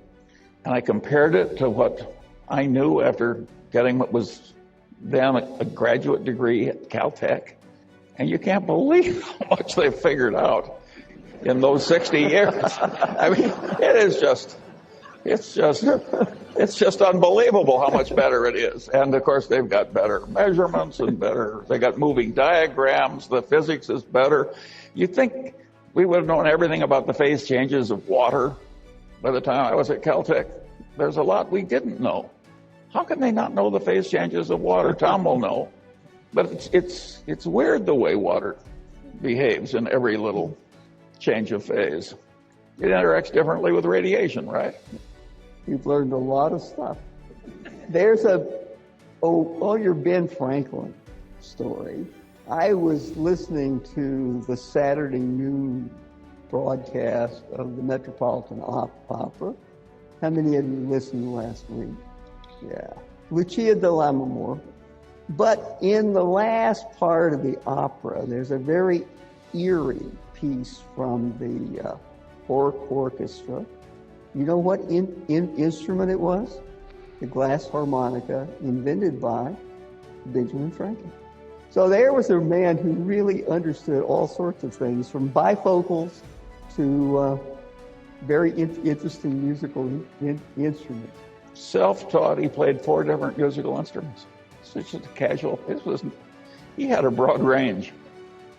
and I compared it to what I knew after getting what was then a graduate degree at Caltech. And you can't believe how much they've figured out in those 60 years. I mean, it's just unbelievable how much better it is. And of course, they've got better measurements and they got moving diagrams. The physics is better. You'd think we would have known everything about the phase changes of water by the time I was at Caltech. There's a lot we didn't know. How can they not know the phase changes of water? Tom will know. But it's weird the way water behaves in every little change of phase. It interacts differently with radiation, right? You've learned a lot of stuff. There's you're Ben Franklin. story. I was listening to the Saturday noon broadcast of the Metropolitan Opera. How many of you listened last week? Yeah. Lucia de Lammermoor. But in the last part of the opera, there's a very eerie piece from the orchestra. You know what instrument it was? The glass harmonica, invented by Benjamin Franklin. So there was a man who really understood all sorts of things, from bifocals to very interesting musical instruments. Self-taught, he played 4 different musical instruments. It's just a casual, he had a broad range.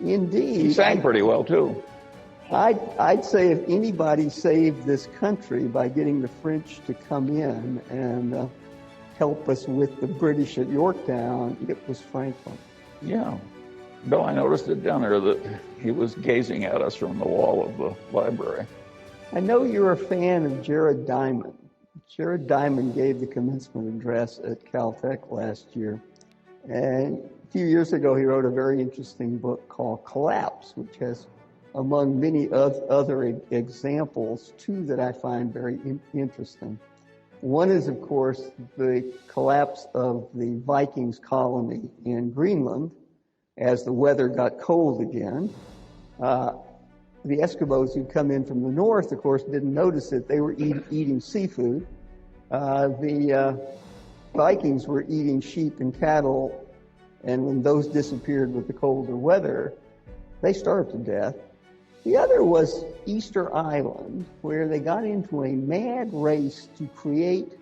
Indeed. He sang pretty well, too. I'd say if anybody saved this country by getting the French to come in and help us with the British at Yorktown, it was Franklin. Yeah. Bill, I noticed it down there that he was gazing at us from the wall of the library. I know you're a fan of Jared Diamond. Jared Diamond gave the commencement address at Caltech last year. And a few years ago, he wrote a very interesting book called Collapse, which has, among many other examples, 2 that I find very interesting. One is, of course, the collapse of the Vikings colony in Greenland as the weather got cold again. The Eskimos who'd come in from the north, of course, didn't notice it. They were eating seafood. The Vikings were eating sheep and cattle, and when those disappeared with the colder weather, they starved to death. The other was Easter Island, where they got into a mad race to create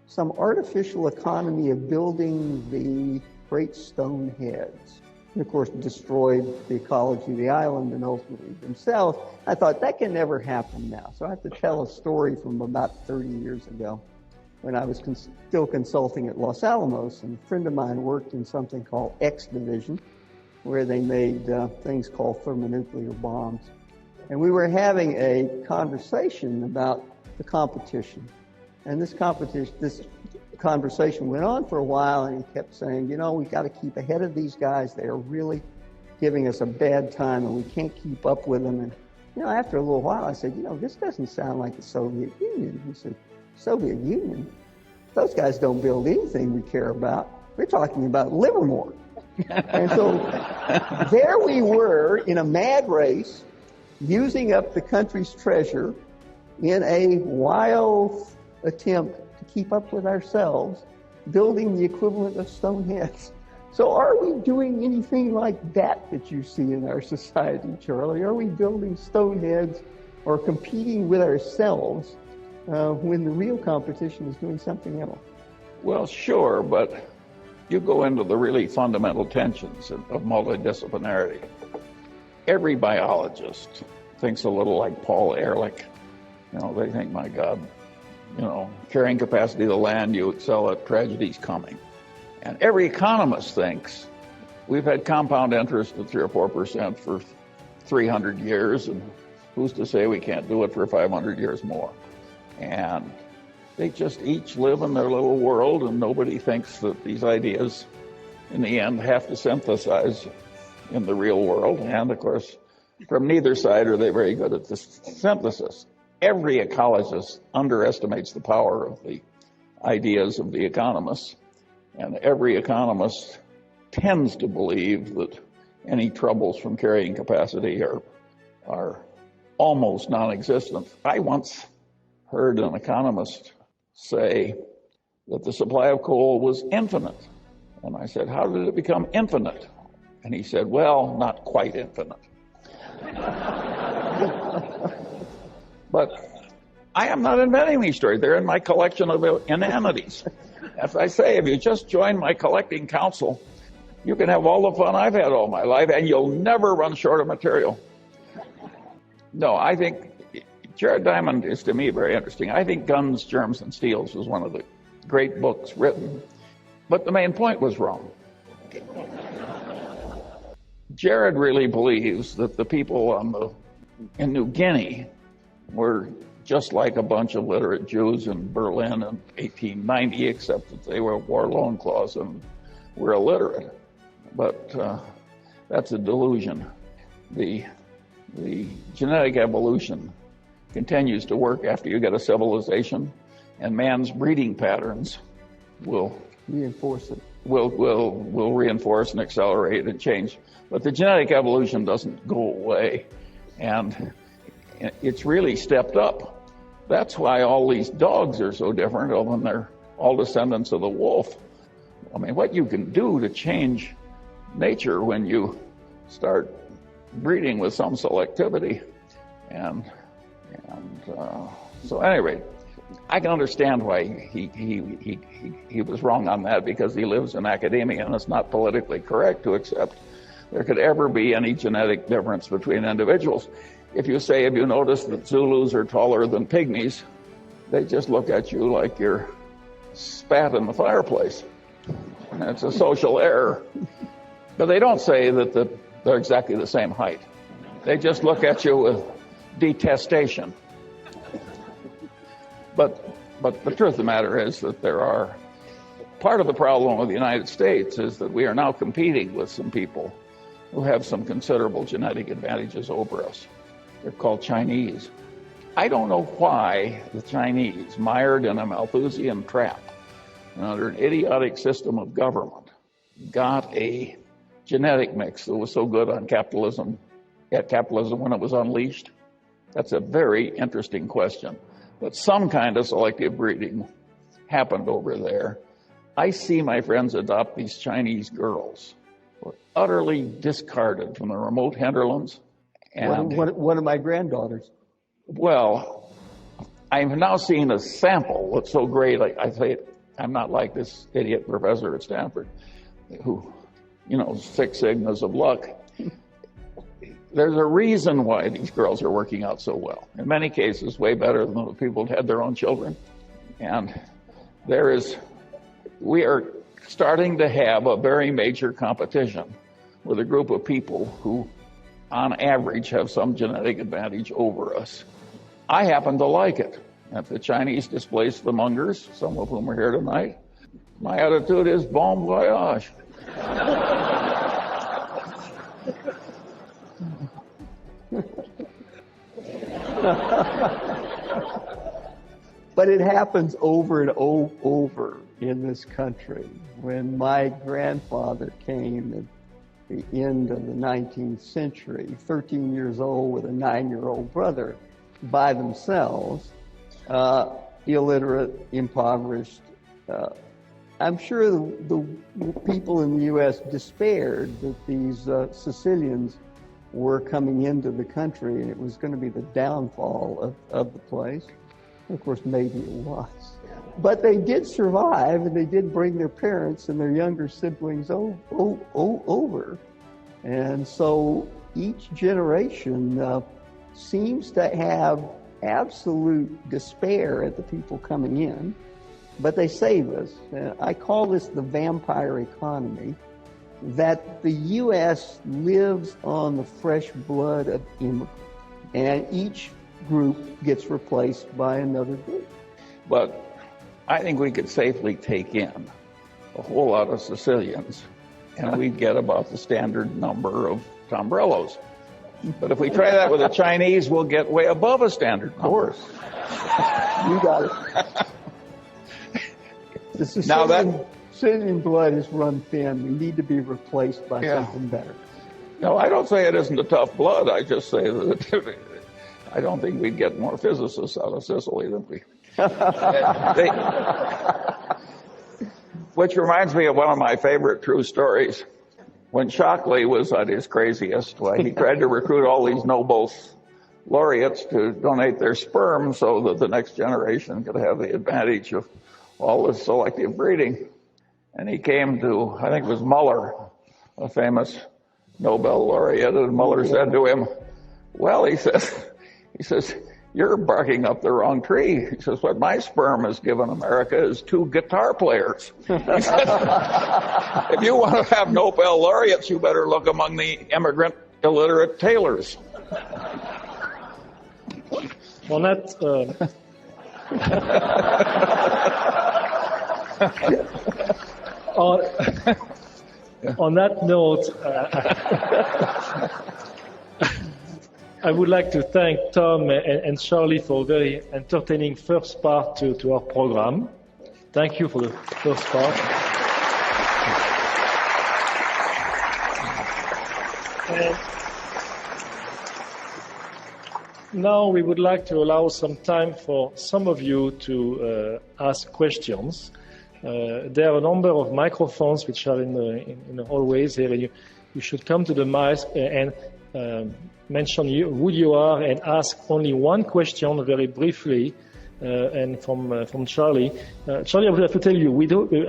some artificial economy of building the great stone heads. And of course, destroyed the ecology of the island and ultimately themselves. I thought, that can never happen now. So I have to tell a story from about 30 years ago when I was still consulting at Los Alamos, and a friend of mine worked in something called X Division, where they made things called thermonuclear bombs. And we were having a conversation about the competition. And this conversation went on for a while, and he kept saying, we got to keep ahead of these guys. They are really giving us a bad time, and we can't keep up with them. And, after a little while, I said, this doesn't sound like the Soviet Union. He said, Soviet Union? Those guys don't build anything we care about. We're talking about Livermore. And so there we were in a mad race, using up the country's treasure in a wild attempt to keep up with ourselves, building the equivalent of stone heads. So are we doing anything like that you see in our society, Charlie? Are we building stone heads or competing with ourselves when the real competition is doing something else? Well, sure, but you go into the really fundamental tensions of multidisciplinarity. Every biologist thinks a little like Paul Ehrlich. They think, my God, carrying capacity of the land, you excel at, tragedy's coming. And every economist thinks we've had compound interest at 3 or 4% for 300 years, and who's to say we can't do it for 500 years more? And they just each live in their little world, and nobody thinks that these ideas, in the end, have to synthesize in the real world. And, of course, from neither side are they very good at this synthesis. Every ecologist underestimates the power of the ideas of the economists, and every economist tends to believe that any troubles from carrying capacity are almost non-existent. I once heard an economist say that the supply of coal was infinite. And I said, how did it become infinite? And he said, well, not quite infinite. But I am not inventing these stories. They're in my collection of inanities. As I say, if you just join my collecting council, you can have all the fun I've had all my life, and you'll never run short of material. No, I think Jared Diamond is, to me, very interesting. I think Guns, Germs, and Steels was one of the great books written, but the main point was wrong. Jared really believes that the people in New Guinea were just like a bunch of literate Jews in Berlin in 1890, except that they wore loincloths and were illiterate. but that's a delusion. The genetic evolution continues to work after you get a civilization, and man's breeding patterns will reinforce it. Will reinforce and accelerate and change. But the genetic evolution doesn't go away, and it's really stepped up. That's why all these dogs are so different when they're all descendants of the wolf. I mean, what you can do to change nature when you start breeding with some selectivity, and so anyway, I can understand why he was wrong on that, because he lives in academia and it's not politically correct to accept there could ever be any genetic difference between individuals. If you notice that Zulus are taller than pygmies, they just look at you like you're spat in the fireplace. And it's a social error. But they don't say that they're exactly the same height. They just look at you with detestation. But the truth of the matter is that part of the problem with the United States is that we are now competing with some people who have some considerable genetic advantages over us. They're called Chinese. I don't know why the Chinese, mired in a Malthusian trap and under an idiotic system of government, got a genetic mix that was so good on capitalism when it was unleashed. That's a very interesting question. But some kind of selective breeding happened over there. I see my friends adopt these Chinese girls who are utterly discarded from the remote hinterlands. And one of my granddaughters. Well, I've now seen a sample that's so great. I say, I'm not like this idiot professor at Stanford who, 6 sigmas of luck. There's a reason why these girls are working out so well. In many cases, way better than the people who had their own children. And we are starting to have a very major competition with a group of people who, on average, have some genetic advantage over us. I happen to like it. If the Chinese displace the Mungers, some of whom are here tonight, my attitude is bon voyage. But it happens over and over in this country. When my grandfather came at the end of the 19th century, 13 years old with a 9-year-old brother by themselves, illiterate, impoverished. I'm sure the people in the U.S. despaired that these Sicilians were coming into the country and it was going to be the downfall of the place. Of course, maybe it was. But they did survive, and they did bring their parents and their younger siblings over. And so each generation seems to have absolute despair at the people coming in, but they save us. I call this the vampire economy, that the U.S. lives on the fresh blood of immigrants, and each group gets replaced by another group. But I think we could safely take in a whole lot of Sicilians, and we'd get about the standard number of Tombrellos. But if we try that with the Chinese, we'll get way above a standard number. Of course. You got it. The Sicilian blood is run thin. We need to be replaced by something better. No, I don't say it isn't a tough blood. I just say that I don't think we'd get more physicists out of Sicily than we. Which reminds me of one of my favorite true stories. When Shockley was at his craziest, he tried to recruit all these Nobel laureates to donate their sperm so that the next generation could have the advantage of all this selective breeding. And he came to, I think it was Muller, a famous Nobel laureate, and Muller said to him, well, he says, you're barking up the wrong tree. He says, what my sperm has given America is 2 guitar players. He says, if you want to have Nobel laureates, you better look among the immigrant illiterate tailors. On that, On that note, I would like to thank Tom and Charlie for a very entertaining first part to our program. Thank you for the first part. And now we would like to allow some time for some of you to ask questions. There are a number of microphones which are in the hallways here. You should come to the mic and mention who you are and ask only one question very briefly. And from Charlie. Charlie, I would have to tell you,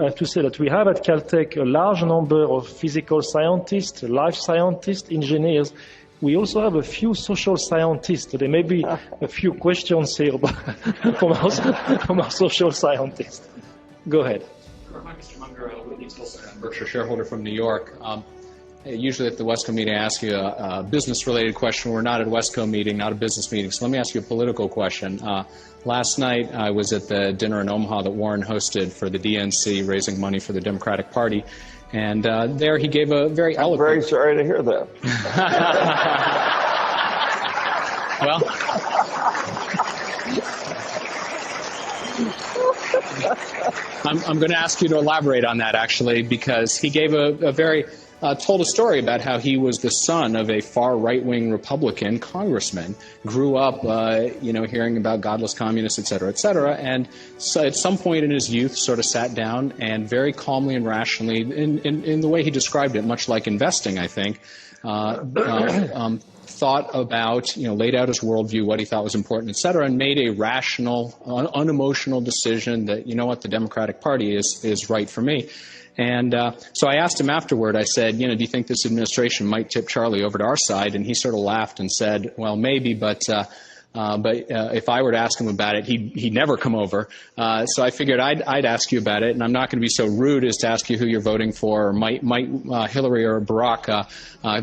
I have to say that we have at Caltech a large number of physical scientists, life scientists, engineers. We also have a few social scientists. So there may be a few questions here from our social scientists. Go ahead. Hi, Mr. Munger. Whitney Tilson, I'm a Berkshire shareholder from New York. Usually at the Wesco meeting, I ask you a business-related question. We're not at a Wesco meeting, not a business meeting. So let me ask you a political question. Last night, I was at the dinner in Omaha that Warren hosted for the DNC, raising money for the Democratic Party. And there he gave a very eloquent... I'm very sorry to hear that. Well... I'm going to ask you to elaborate on that, actually, because he gave a very... told a story about how he was the son of a far right-wing Republican congressman, grew up, hearing about godless communists, et cetera, and so at some point in his youth sort of sat down and very calmly and rationally, in the way he described it, much like investing, I think, thought about, laid out his worldview, what he thought was important, et cetera, and made a rational, unemotional decision that, the Democratic Party is right for me. And so I asked him afterward, I said, do you think this administration might tip Charlie over to our side? And he sort of laughed and said, well, maybe, but if I were to ask him about it, he'd never come over. So I figured I'd ask you about it, and I'm not going to be so rude as to ask you who you're voting for, or might Hillary or Barack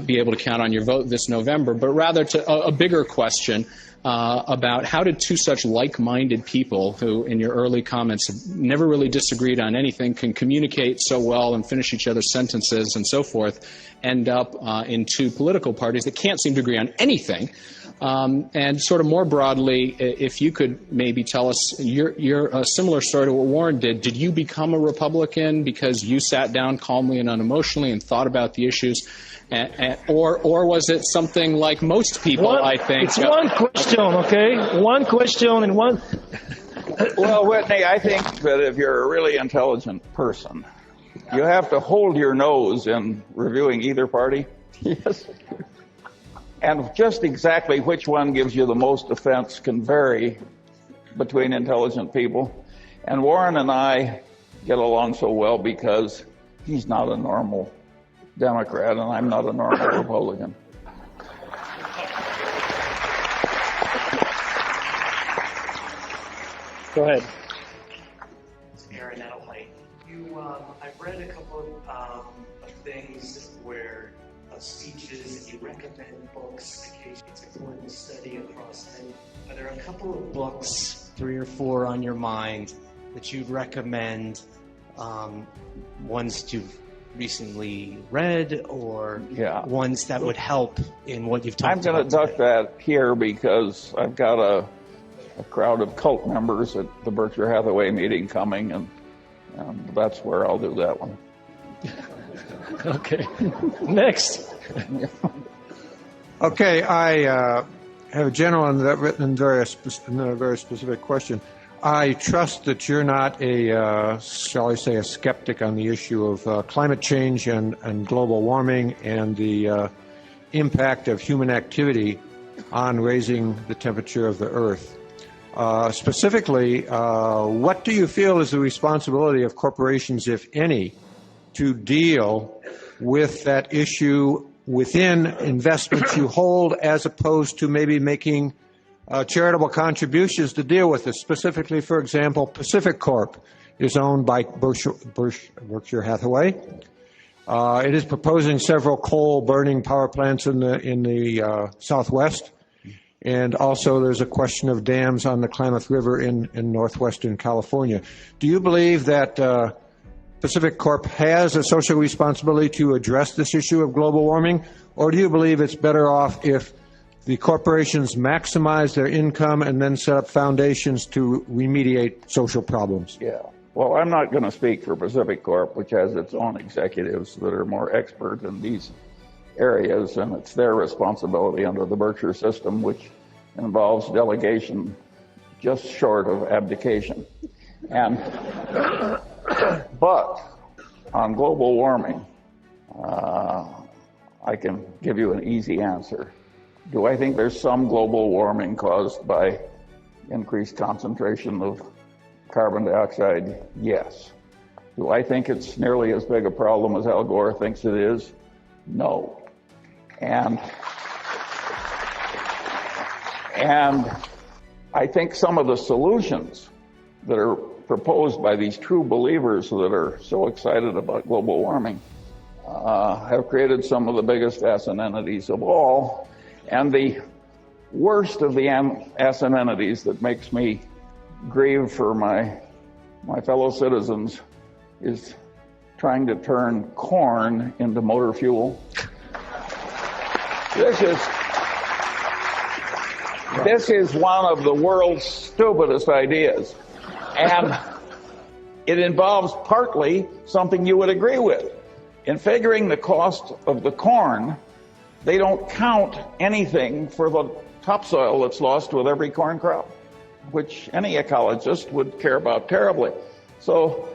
be able to count on your vote this November, but rather to a bigger question. About how did two such like-minded people who, in your early comments, have never really disagreed on anything, can communicate so well and finish each other's sentences and so forth, end up in two political parties that can't seem to agree on anything. And sort of more broadly, if you could maybe tell us your similar story to what Warren did. Did you become a Republican because you sat down calmly and unemotionally and thought about the issues? Or was it something like most people, I think? It's one question, okay? One question and one... Well, Whitney, I think that if you're a really intelligent person, you have to hold your nose in reviewing either party. Yes. And just exactly which one gives you the most offense can vary between intelligent people. And Warren and I get along so well because he's not a normal Democrat, and I'm not a normal Republican. Go ahead. I've read a couple of things where speeches, you recommend books, occasionally it's important to study across. And are there a couple of books, 3 or 4 on your mind, that you'd recommend, ones that you've recently read, or ones that would help in what you've talked about? I'm going to duck that here because I've got a crowd of cult members at the Berkshire Hathaway meeting coming, and that's where I'll do that one. Okay. Next. Okay, I have a gentleman that written in a very specific question. I trust that you're not shall I say, a skeptic on the issue of climate change and global warming and the impact of human activity on raising the temperature of the Earth. Specifically, what do you feel is the responsibility of corporations, if any, to deal with that issue within investments you hold, as opposed to maybe making charitable contributions to deal with it? Specifically, for example, Pacific Corp is owned by Berkshire Hathaway. It is proposing several coal-burning power plants in the Southwest. And also there's a question of dams on the Klamath River in northwestern California. Do you believe that Pacific Corp has a social responsibility to address this issue of global warming, or do you believe it's better off if the corporations maximize their income and then set up foundations to remediate social problems? Yeah. Well, I'm not going to speak for Pacific Corp, which has its own executives that are more expert in these areas, and it's their responsibility under the Berkshire system, which involves delegation just short of abdication. And but on global warming, I can give you an easy answer. Do I think there's some global warming caused by increased concentration of carbon dioxide? Yes. Do I think it's nearly as big a problem as Al Gore thinks it is? No. And I think some of the solutions that are proposed by these true believers that are so excited about global warming have created some of the biggest asset entities of all. And the worst of the asset entities that makes me grieve for my fellow citizens is trying to turn corn into motor fuel. This is one of the world's stupidest ideas. And it involves partly something you would agree with. In figuring the cost of the corn, they don't count anything for the topsoil that's lost with every corn crop, which any ecologist would care about terribly. So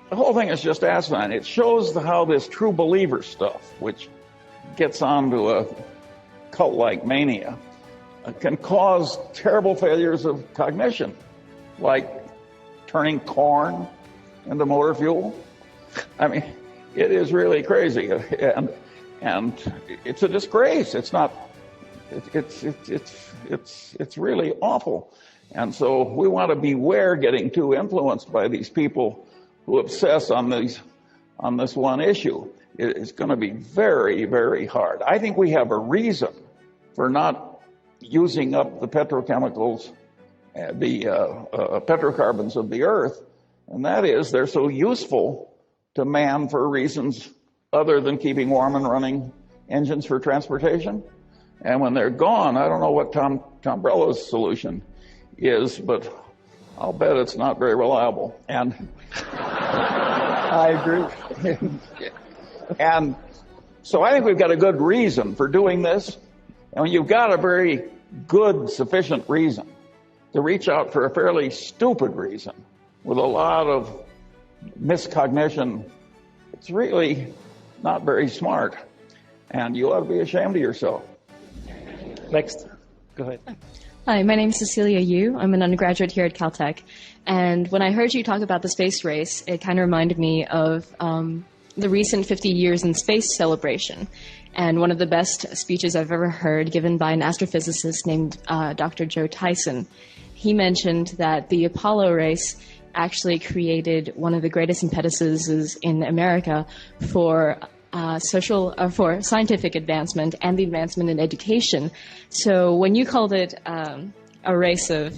the whole thing is just asinine. It shows how this true believer stuff, which gets onto a cult-like mania, can cause terrible failures of cognition, like turning corn into motor fuel. I mean, it is really crazy, and it's a disgrace. It's not. It's really awful, and so we want to beware getting too influenced by these people who obsess on this one issue. It's going to be very, very hard. I think we have a reason for not using up the petrochemicals, the petrocarbons of the earth, and that is they're so useful to man for reasons other than keeping warm and running engines for transportation. And when they're gone, I don't know what Tom Brella's solution is, but I'll bet it's not very reliable. And I agree. And so I think we've got a good reason for doing this. And when you've got a very good, sufficient reason to reach out for a fairly stupid reason with a lot of miscognition, it's really not very smart. And you ought to be ashamed of yourself. Next. Go ahead. Hi, my name is Cecilia Yu. I'm an undergraduate here at Caltech. And when I heard you talk about the space race, it kind of reminded me of the recent 50 years in space celebration. And one of the best speeches I've ever heard given by an astrophysicist named Dr. Joe Tyson. He mentioned that the Apollo race actually created one of the greatest impetuses in America for for scientific advancement and the advancement in education. So when you called it a race of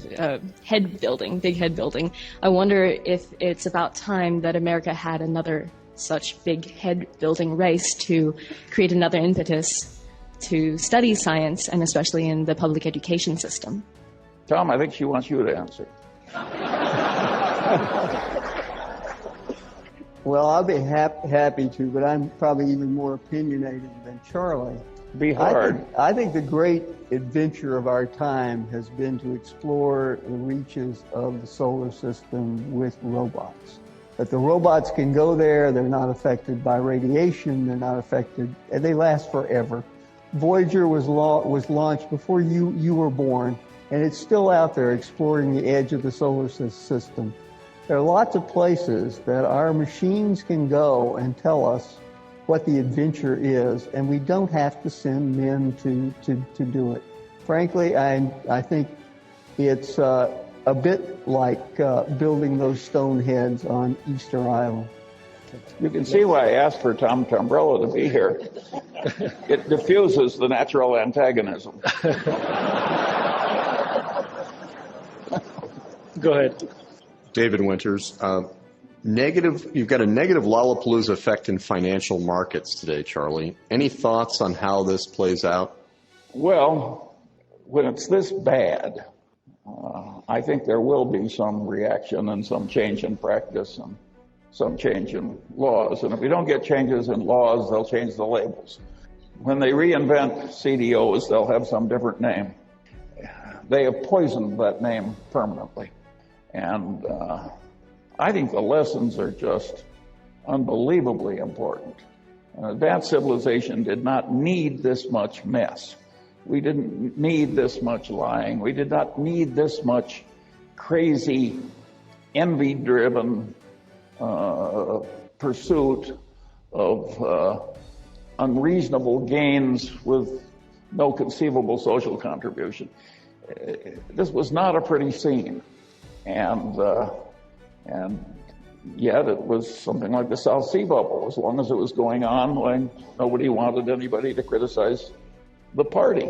head building, big head building, I wonder if it's about time that America had another such big head building race to create another impetus to study science, and especially in the public education system. Tom, I think she wants you to answer. Well, I'll be happy to, but I'm probably even more opinionated than Charlie. Be hard. I think the great adventure of our time has been to explore the reaches of the solar system with robots. That the robots can go there, they're not affected by radiation, they're not affected, and they last forever. Voyager was launched before you were born, and it's still out there exploring the edge of the solar system. There are lots of places that our machines can go and tell us what the adventure is, and we don't have to send men to do it. Frankly, I think it's a bit like building those stone heads on Easter Island. You can see why I asked for Tom Tombrello to be here. It diffuses the natural antagonism. Go ahead. David Winters. You've got a negative Lollapalooza effect in financial markets today, Charlie. Any thoughts on how this plays out? Well, when it's this bad, I think there will be some reaction and some change in practice and some change in laws. And if we don't get changes in laws, they'll change the labels. When they reinvent CDOs, they'll have some different name. They have poisoned that name permanently. And I think the lessons are just unbelievably important. Advanced civilization did not need this much mess. We didn't need this much lying. We did not need this much crazy, envy-driven pursuit of unreasonable gains with no conceivable social contribution. This was not a pretty scene. And yet it was something like the South Sea Bubble. As long as it was going on, like, nobody wanted anybody to criticize the party.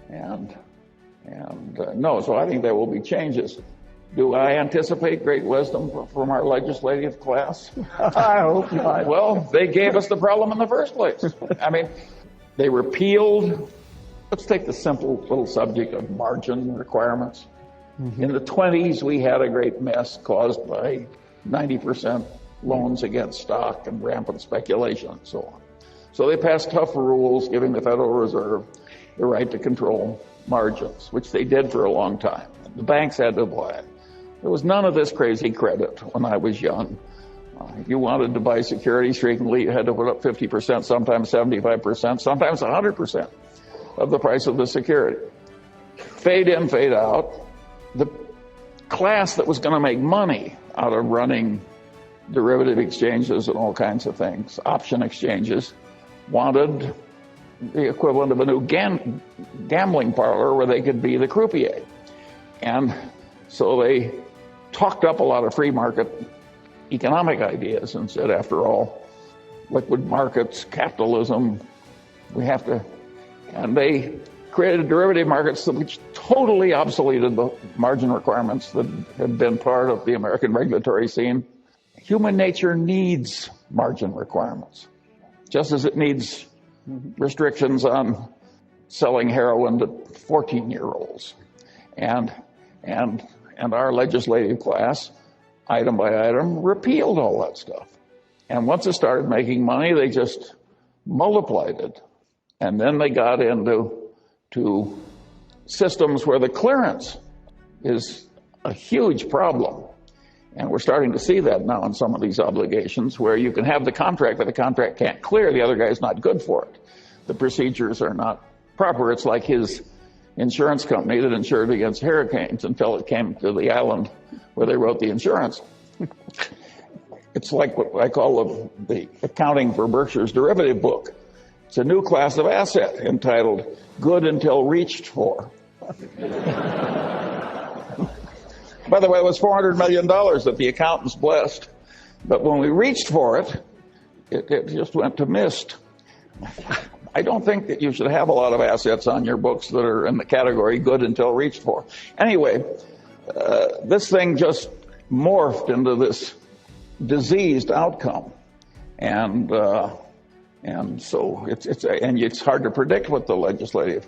No, so I think there will be changes. Do I anticipate great wisdom from our legislative class? I hope not. Well, they gave us the problem in the first place. I mean, they repealed, let's take the simple little subject of margin requirements. Mm-hmm. In the 1920s, we had a great mess caused by 90% loans against stock and rampant speculation and so on. So they passed tough rules giving the Federal Reserve the right to control margins, which they did for a long time. The banks had to apply it. There was none of this crazy credit when I was young. If you wanted to buy securities frequently, you had to put up 50%, sometimes 75%, sometimes 100% of the price of the security. Fade in, fade out. The class that was going to make money out of running derivative exchanges and all kinds of things, option exchanges, wanted the equivalent of a new gambling parlor where they could be the croupier. And so they talked up a lot of free market economic ideas and said, after all, liquid markets, capitalism, we have to, and they created derivative markets which totally obsoleted the margin requirements that had been part of the American regulatory scene. Human nature needs margin requirements, just as it needs restrictions on selling heroin to 14-year-olds. And our legislative class, item by item, repealed all that stuff. And once it started making money, they just multiplied it. And then they got into systems where the clearance is a huge problem. And we're starting to see that now in some of these obligations where you can have the contract, but the contract can't clear. The other guy's not good for it. The procedures are not proper. It's like his insurance company that insured against hurricanes until it came to the island where they wrote the insurance. It's like what I call the accounting for Berkshire's derivative book. It's a new class of asset entitled good until reached for. By the way, it was $400 million that the accountants blessed. But when we reached for it, it just went to mist. I don't think that you should have a lot of assets on your books that are in the category good until reached for. Anyway, this thing just morphed into this diseased outcome. And so it's hard to predict what the legislative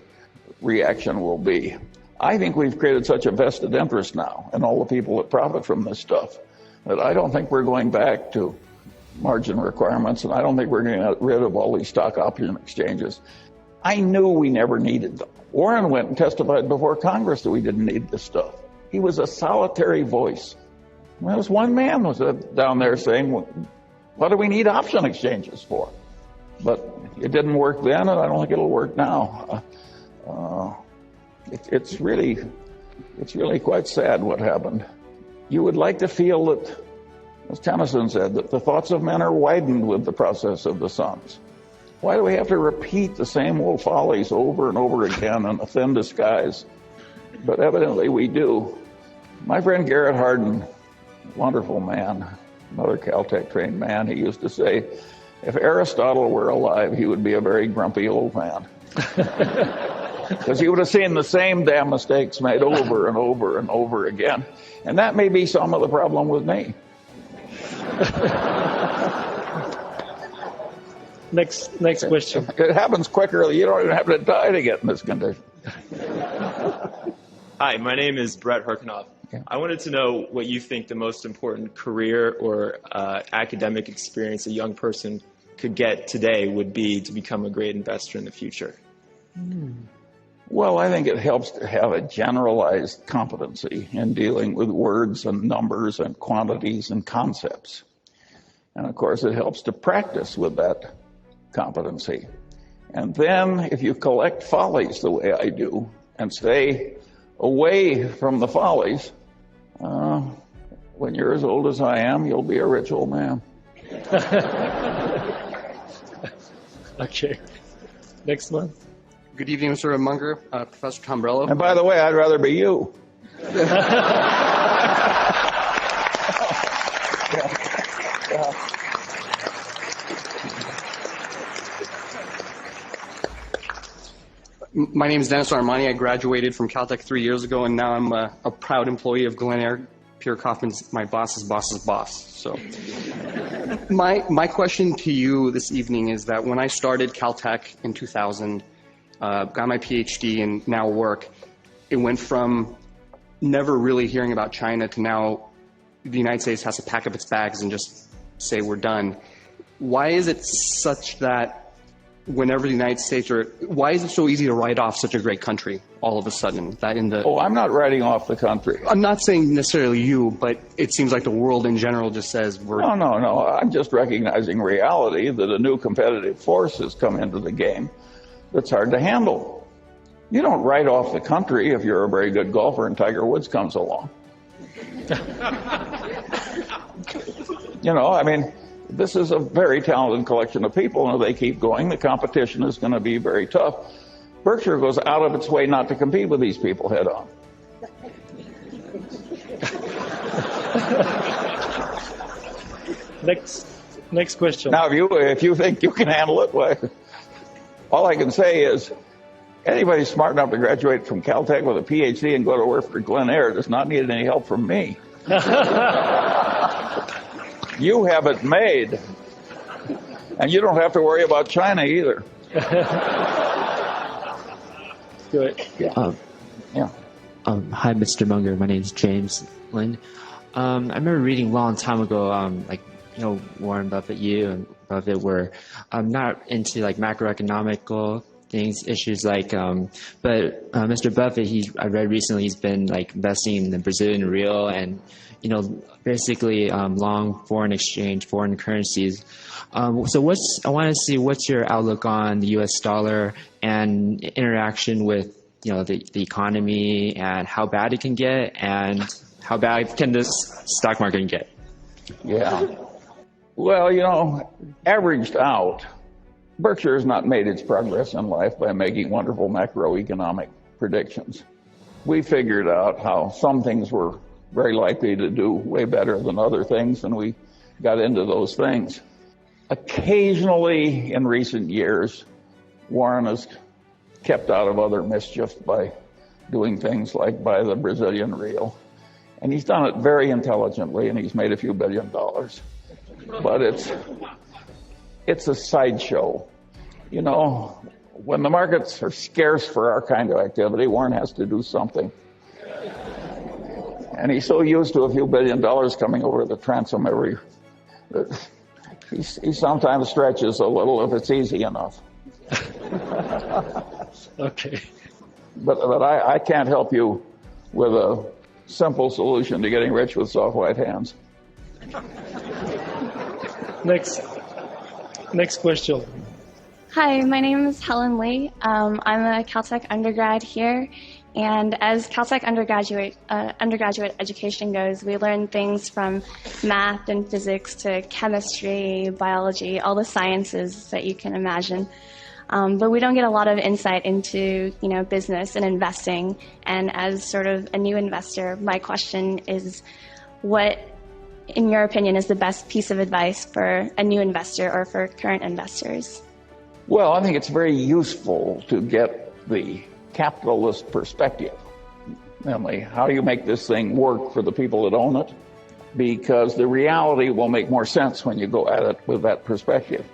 reaction will be. I think we've created such a vested interest now in all the people that profit from this stuff that I don't think we're going back to margin requirements, and I don't think we're going to get rid of all these stock option exchanges. I knew we never needed them. Warren went and testified before Congress that we didn't need this stuff. He was a solitary voice. There was one man was down there saying, well, what do we need option exchanges for? But it didn't work then, and I don't think it'll work now. It's really quite sad what happened. You would like to feel that, as Tennyson said, that the thoughts of men are widened with the process of the suns. Why do we have to repeat the same old follies over and over again in a thin disguise? But evidently we do. My friend Garrett Hardin, wonderful man, another Caltech trained man, he used to say, if Aristotle were alive, he would be a very grumpy old man. Because he would have seen the same damn mistakes made over and over and over again. And that may be some of the problem with me. Next question. It happens quicker. You don't even have to die to get in this condition. Hi, my name is Brett Herkenoff. I wanted to know what you think the most important career or academic experience a young person could get today would be to become a great investor in the future. Well, I think it helps to have a generalized competency in dealing with words and numbers and quantities and concepts. And of course, it helps to practice with that competency. And then if you collect follies the way I do and stay away from the follies, when you're as old as I am, you'll be a rich old man. Okay. Next one. Good evening, Mr. Munger, Professor Tombrello. And by the way, I'd rather be you. My name is Dennis Armani. I graduated from Caltech 3 years ago, and now I'm a proud employee of Glen Eyre. Pierre Kaufman's my boss's boss's boss. So my question to you this evening is that when I started Caltech in 2000, got my PhD and now work, it went from never really hearing about China to now the United States has to pack up its bags and just say we're done. Why is it such that whenever the United States, or why is it so easy to write off such a great country all of a sudden? That in the I'm not writing off the country. I'm not saying necessarily you, but it seems like the world in general just says we're... No. I'm just recognizing reality that a new competitive force has come into the game that's hard to handle. You don't write off the country if you're a very good golfer and Tiger Woods comes along. This is a very talented collection of people, and if they keep going, the competition is going to be very tough. Berkshire goes out of its way not to compete with these people head on. Next question. Now, if you think you can handle it, well, all I can say is anybody smart enough to graduate from Caltech with a PhD and go to work for Glen Eyre does not need any help from me. You have it made. And you don't have to worry about China either. Good. Yeah. Hi, Mr. Munger. My name is James Lynn. I remember reading a long time ago, Warren Buffett, you and Buffett were not into macroeconomical things, issues but Mr. Buffett, I read recently he's been investing in the Brazilian real and basically long foreign exchange, foreign currencies. So I want to see what's your outlook on the U.S. dollar and interaction with the economy and how bad it can get and how bad can this stock market get? Yeah. Well, averaged out, Berkshire has not made its progress in life by making wonderful macroeconomic predictions. We figured out how some things were very likely to do way better than other things, and we got into those things. Occasionally in recent years, Warren has kept out of other mischief by doing things like buy the Brazilian real. And he's done it very intelligently, and he's made a few $1 billion. But it's a sideshow. When the markets are scarce for our kind of activity, Warren has to do something. And he's so used to a few $1 billion coming over the transom he sometimes stretches a little if it's easy enough. Okay. But I can't help you with a simple solution to getting rich with soft white hands. Next question. Hi, my name is Helen Lee. I'm a Caltech undergrad here, and as Caltech undergraduate education goes, we learn things from math and physics to chemistry, biology, all the sciences that you can imagine. But we don't get a lot of insight into, business and investing. And as sort of a new investor, my question is, what, in your opinion, is the best piece of advice for a new investor or for current investors? Well, I think it's very useful to get the capitalist perspective. Namely, how do you make this thing work for the people that own it? because the reality will make more sense when you go at it with that perspective.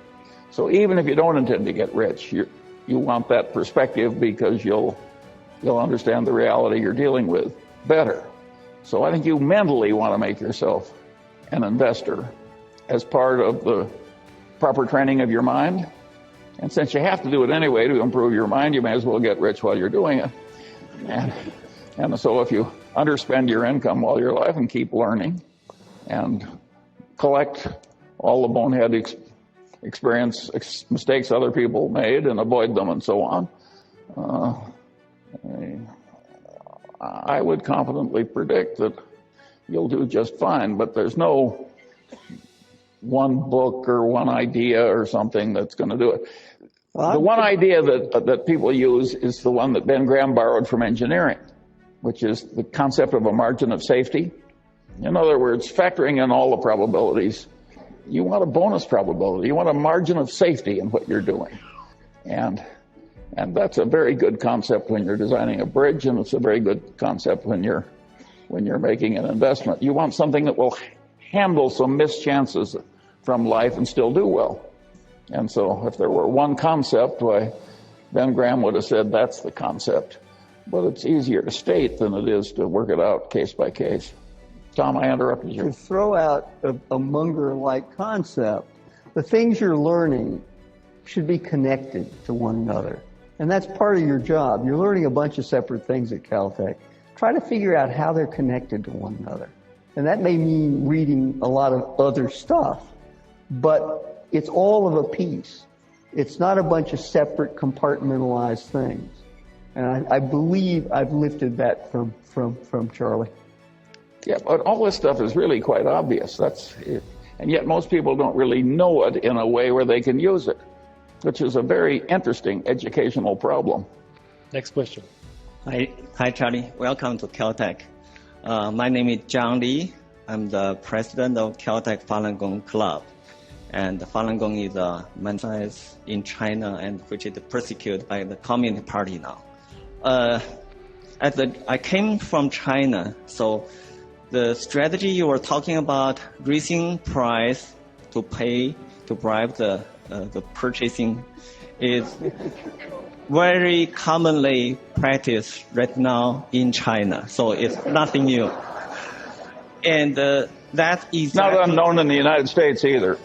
So even if you don't intend to get rich, you want that perspective because you'll understand the reality you're dealing with better. So I think you mentally want to make yourself an investor as part of the proper training of your mind. And since you have to do it anyway to improve your mind, you may as well get rich while you're doing it. And so if you underspend your income while you're alive and keep learning and collect all the bonehead mistakes other people made and avoid them and so on, I would confidently predict that you'll do just fine. But there's no one book or one idea or something that's going to do it. Well, the one idea that people use is the one that Ben Graham borrowed from engineering, which is the concept of a margin of safety. In other words, factoring in all the probabilities, you want a bonus probability. You want a margin of safety in what you're doing. And that's a very good concept when you're designing a bridge, and it's a very good concept when you're making an investment. You want something that will handle some mischances from life and still do well. And so if there were one concept, why, Ben Graham would have said that's the concept. But it's easier to state than it is to work it out case by case. Tom, I interrupted you. To throw out a Munger-like concept, the things you're learning should be connected to one another. And that's part of your job. You're learning a bunch of separate things at Caltech. Try to figure out how they're connected to one another. And that may mean reading a lot of other stuff, but it's all of a piece. It's not a bunch of separate compartmentalized things. And I believe I've lifted that from Charlie. Yeah, but all this stuff is really quite obvious. That's it. And yet most people don't really know it in a way where they can use it, which is a very interesting educational problem. Next question. Hi, Charlie. Welcome to Caltech. My name is John Lee. I'm the president of Caltech Falun Gong Club. And Falun Gong is a movement in China and which is persecuted by the Communist Party now. I came from China, so the strategy you were talking about, raising price to bribe the purchasing, is very commonly practiced right now in China. So it's nothing new. And that is not unknown in the United States either.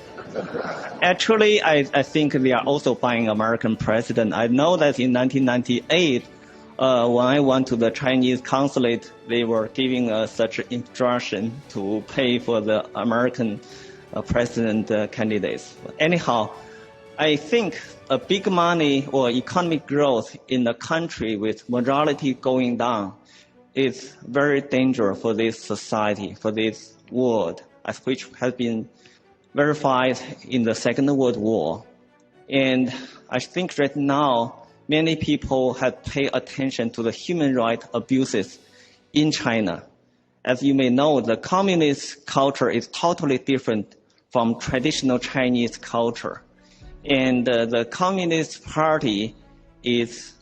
Actually, I think they are also buying American president. I know that in 1998, when I went to the Chinese consulate, they were giving us such instruction to pay for the American president candidates. Anyhow, I think a big money or economic growth in the country with morality going down is very dangerous for this society, for this world, as which has been verified in the Second World War. And I think right now, many people have paid attention to the human rights abuses in China. As you may know, the communist culture is totally different from traditional Chinese culture. And the Communist Party is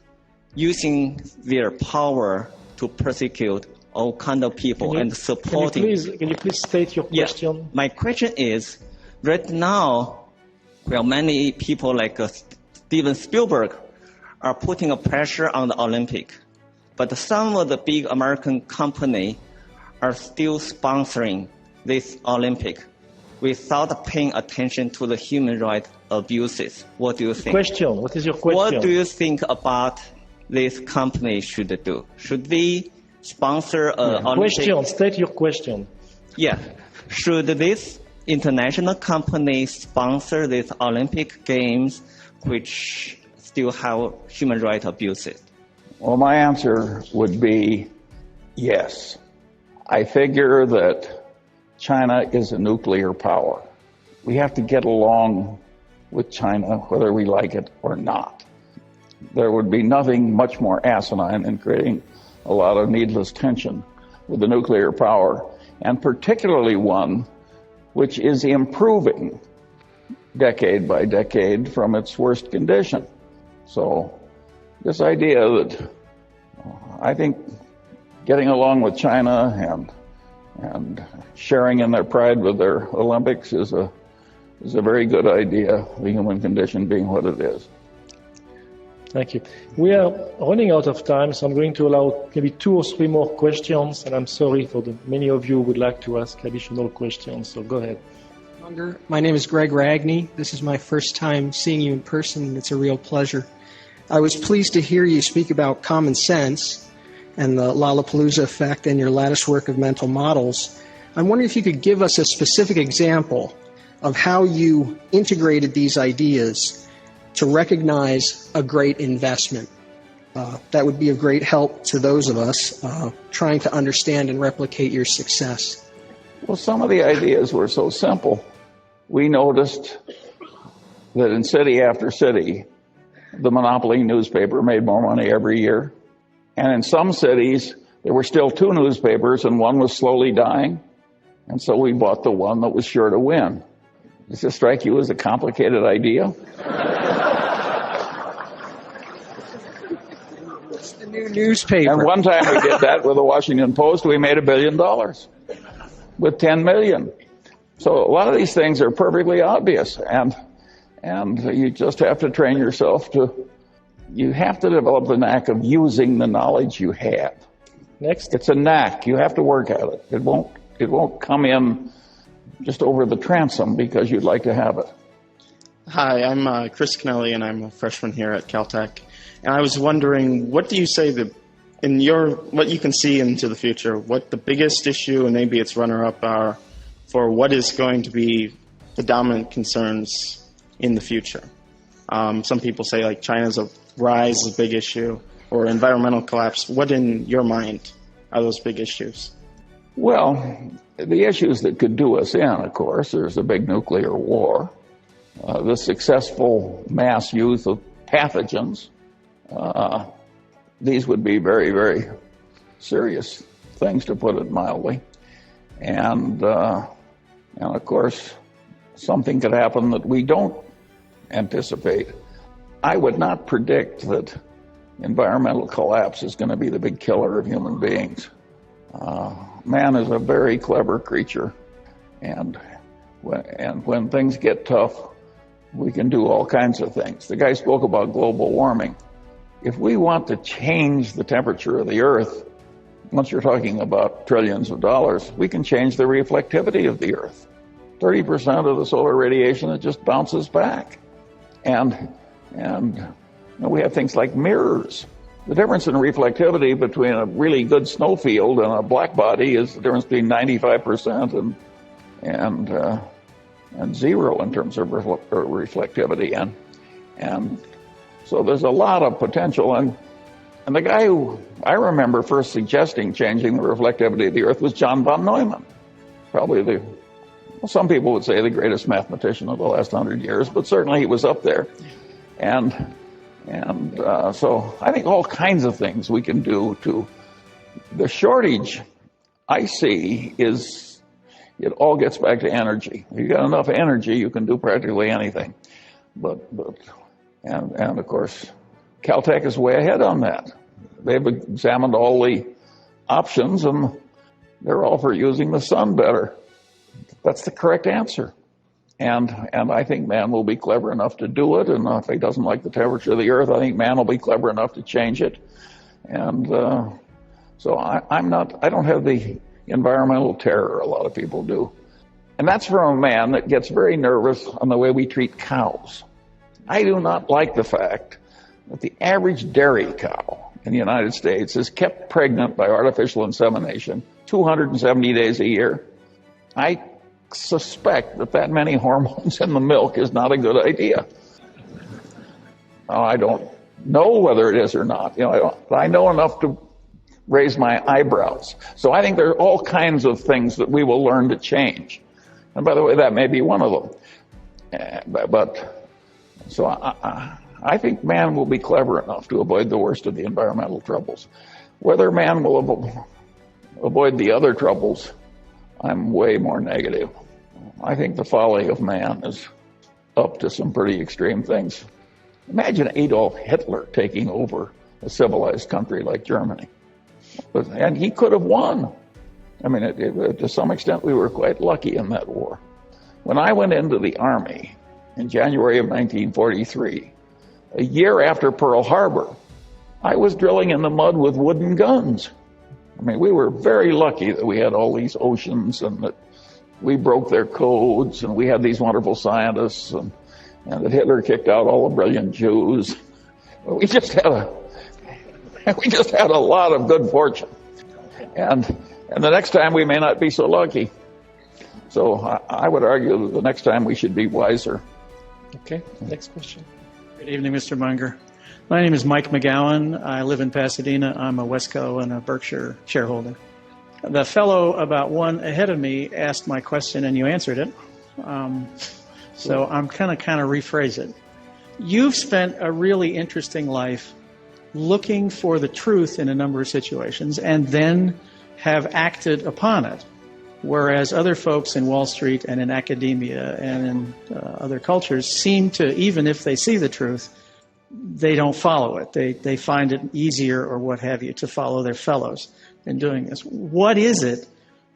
using their power to persecute all kinds of people and supporting. Can you please state your question? Yeah. My question is, right now, well, many people like Steven Spielberg are putting a pressure on the Olympic, but some of the big American companies are still sponsoring this Olympic without paying attention to the human rights abuses. What do you think? Question. What is your question? What do you think about this company should do? Should they sponsor an Olympic? Question. State your question. Yeah. Should this international company sponsor these Olympic Games which still have human rights abuses? Well, my answer would be yes. I figure that China is a nuclear power. We have to get along with China whether we like it or not. There would be nothing much more asinine than creating a lot of needless tension with the nuclear power, and particularly one which is improving decade by decade from its worst condition. So this idea that I think getting along with China And sharing in their pride with their Olympics is a very good idea, the human condition being what it is. Thank you. We are running out of time, so I'm going to allow maybe 2 or 3 more questions, and I'm sorry for the many of you who would like to ask additional questions, so go ahead. Munger, my name is Greg Ragney. This is my first time seeing you in person, and it's a real pleasure. I was pleased to hear you speak about common sense and the Lollapalooza effect and your lattice work of mental models. I'm wondering if you could give us a specific example of how you integrated these ideas to recognize a great investment. That would be of great help to those of us trying to understand and replicate your success. Well, some of the ideas were so simple. We noticed that in city after city, the monopoly newspaper made more money every year. And in some cities, there were still 2 newspapers and one was slowly dying. And so we bought the one that was sure to win. Does this strike you as a complicated idea? It's the new newspaper. And one time we did that with the Washington Post. We made $1 billion with 10 million. So a lot of these things are perfectly obvious. And you just have to train yourself you have to develop the knack of using the knowledge you have. Next. It's a knack. You have to work at it. It won't come in just over the transom because you'd like to have it. Hi, I'm Chris Kennelly, and I'm a freshman here at Caltech. And I was wondering, what do you say what you can see into the future, what the biggest issue and maybe its runner-up are for what is going to be the dominant concerns in the future? Some people say like China's rise is a big issue, or environmental collapse. What in your mind are those big issues? Well, the issues that could do us in, of course, there's a big nuclear war, the successful mass use of pathogens. These would be very, very serious things, to put it mildly. And of course, something could happen that we don't anticipate. I would not predict that environmental collapse is going to be the big killer of human beings. Man is a very clever creature, and when things get tough, we can do all kinds of things. The guy spoke about global warming. If we want to change the temperature of the Earth, once you're talking about trillions of dollars, we can change the reflectivity of the Earth. 30% of the solar radiation, it just bounces back. And we have things like mirrors. The difference in reflectivity between a really good snowfield and a black body is the difference between 95% and 0 in terms of reflectivity. And so there's a lot of potential. And the guy who I remember first suggesting changing the reflectivity of the Earth was John von Neumann. Probably some people would say the greatest mathematician of the last 100 years, but certainly he was up there. And so I think all kinds of things we can do to the shortage I see is it all gets back to energy. If you got enough energy, you can do practically anything. And of course, Caltech is way ahead on that. They've examined all the options and they're all for using the sun better. That's the correct answer. And I think man will be clever enough to do it. And if he doesn't like the temperature of the Earth, I think man will be clever enough to change it. And so I don't have the environmental terror a lot of people do. And that's from a man that gets very nervous on the way we treat cows. I do not like the fact that the average dairy cow in the United States is kept pregnant by artificial insemination 270 days a year. I suspect that many hormones in the milk is not a good idea. I don't know whether it is or not. But I know enough to raise my eyebrows. So I think there are all kinds of things that we will learn to change. And by the way, that may be one of them. So I think man will be clever enough to avoid the worst of the environmental troubles. Whether man will avoid the other troubles, I'm way more negative. I think the folly of man is up to some pretty extreme things. Imagine Adolf Hitler taking over a civilized country like Germany. And he could have won. I mean, to some extent, we were quite lucky in that war. When I went into the Army in January of 1943, a year after Pearl Harbor, I was drilling in the mud with wooden guns. I mean, we were very lucky that we had all these oceans and that we broke their codes and we had these wonderful scientists and that Hitler kicked out all the brilliant Jews. We just had a lot of good fortune. And the next time we may not be so lucky. So I would argue that the next time we should be wiser. Okay, next question. Good evening, Mr. Munger. My name is Mike McGowan. I live in Pasadena. I'm a Wesco and a Berkshire shareholder. The fellow about one ahead of me asked my question and you answered it. So I'm kind of rephrase it. You've spent a really interesting life looking for the truth in a number of situations and then have acted upon it. Whereas other folks in Wall Street and in academia and in other cultures seem to, even if they see the truth, they don't follow it. They find it easier or what have you to follow their fellows in doing this. What is it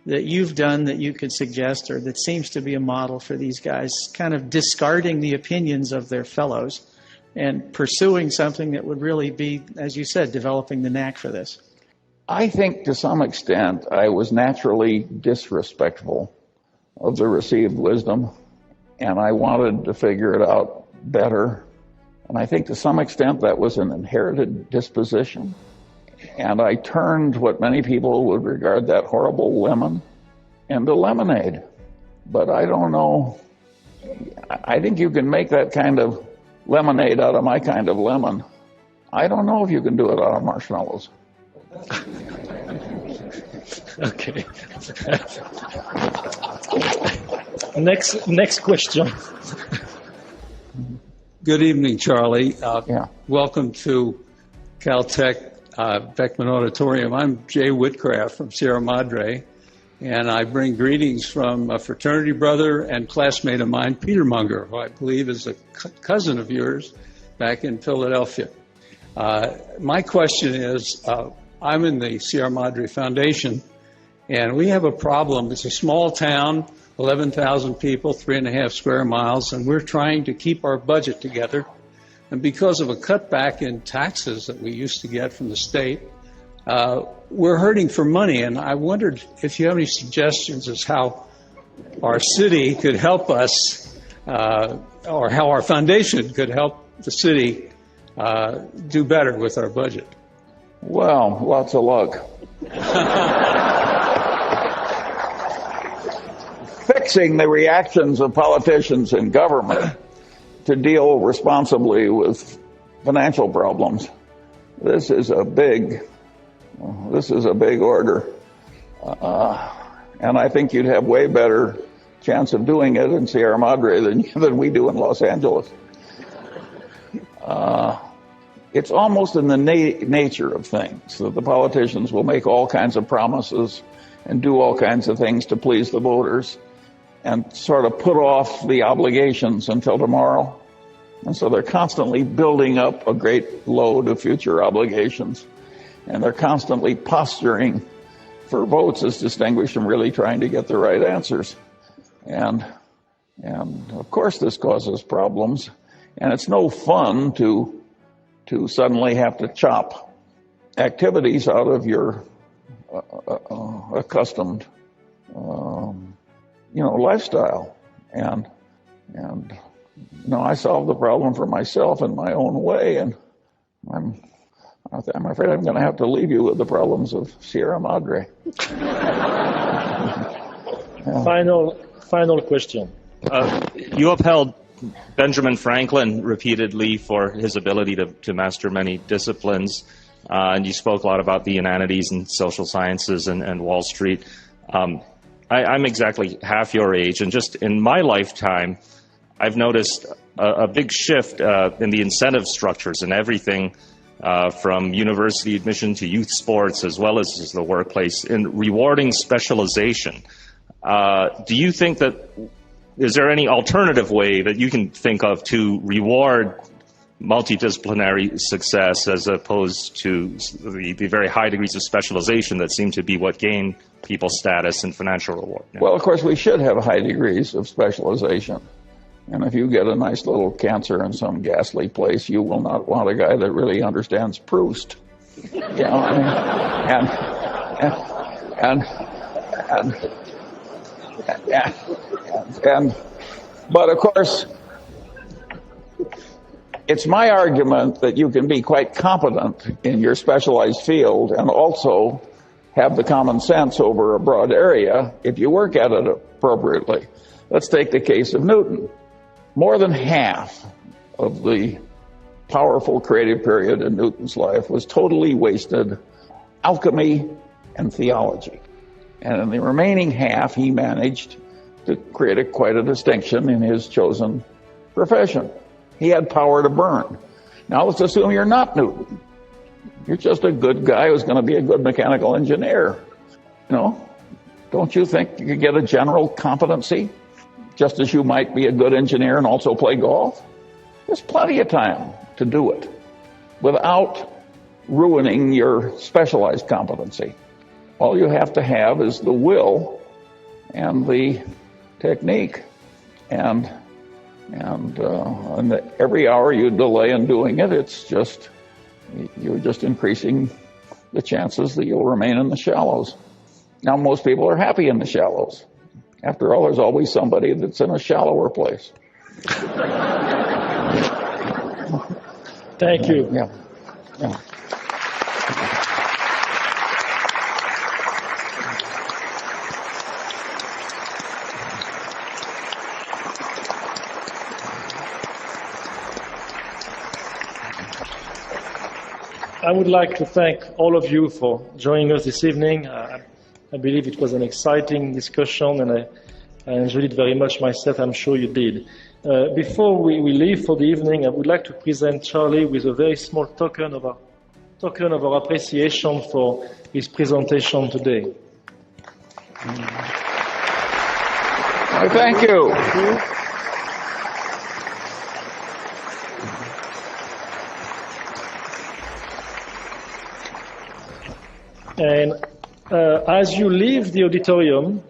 that you've done that you could suggest or that seems to be a model for these guys kind of discarding the opinions of their fellows and pursuing something that would really be, as you said, developing the knack for this? I think to some extent I was naturally disrespectful of the received wisdom, and I wanted to figure it out better. And I think to some extent that was an inherited disposition. And I turned what many people would regard that horrible lemon into lemonade. But I don't know. I think you can make that kind of lemonade out of my kind of lemon. I don't know if you can do it out of marshmallows. Okay. Next question. Good evening, Charlie. Welcome to Caltech Beckman Auditorium. I'm Jay Whitcraft from Sierra Madre, and I bring greetings from a fraternity brother and classmate of mine, Peter Munger, who I believe is a cousin of yours back in Philadelphia. My question is, I'm in the Sierra Madre Foundation, and we have a problem. It's a small town, 11,000 people, 3.5 square miles, and we're trying to keep our budget together. And because of a cutback in taxes that we used to get from the state, we're hurting for money. And I wondered if you have any suggestions as how our city could help us, or how our foundation could help the city do better with our budget. Well, lots of luck. Fixing the reactions of politicians in government to deal responsibly with financial problems. This is a big order. And I think you'd have way better chance of doing it in Sierra Madre than we do in Los Angeles. It's almost in the nature of things that the politicians will make all kinds of promises and do all kinds of things to please the voters and sort of put off the obligations until tomorrow. And so they're constantly building up a great load of future obligations. And they're constantly posturing for votes as distinguished from really trying to get the right answers. And of course this causes problems. And it's no fun to suddenly have to chop activities out of your accustomed lifestyle. And I solved the problem for myself in my own way, and I'm afraid I'm going to have to leave you with the problems of Sierra Madre. Final question. You upheld Benjamin Franklin repeatedly for his ability to master many disciplines, and you spoke a lot about the humanities and social sciences and Wall Street. I'm exactly half your age, and just in my lifetime, I've noticed a big shift in the incentive structures and everything from university admission to youth sports as well as the workplace in rewarding specialization. Do you think is there any alternative way that you can think of to reward multidisciplinary success as opposed to the very high degrees of specialization that seem to be what gain people status and financial reward. Well, of course, we should have high degrees of specialization. And if you get a nice little cancer in some ghastly place, you will not want a guy that really understands Proust. You know, but of course, it's my argument that you can be quite competent in your specialized field and also have the common sense over a broad area if you work at it appropriately. Let's take the case of Newton. More than half of the powerful creative period in Newton's life was totally wasted alchemy and theology. And in the remaining half, he managed to create quite a distinction in his chosen profession. He had power to burn. Now let's assume you're not Newton. You're just a good guy who's going to be a good mechanical engineer. You know, don't you think you could get a general competency just as you might be a good engineer and also play golf? There's plenty of time to do it without ruining your specialized competency. All you have to have is the will and the technique. And every hour you delay in doing it, you're just increasing the chances that you'll remain in the shallows. Now, most people are happy in the shallows. After all, there's always somebody that's in a shallower place. Thank you. Yeah. I would like to thank all of you for joining us this evening. I believe it was an exciting discussion, and I enjoyed it very much myself. I'm sure you did. Before we leave for the evening, I would like to present Charlie with a very small token of our appreciation for his presentation today. Thank you. And as you leave the auditorium,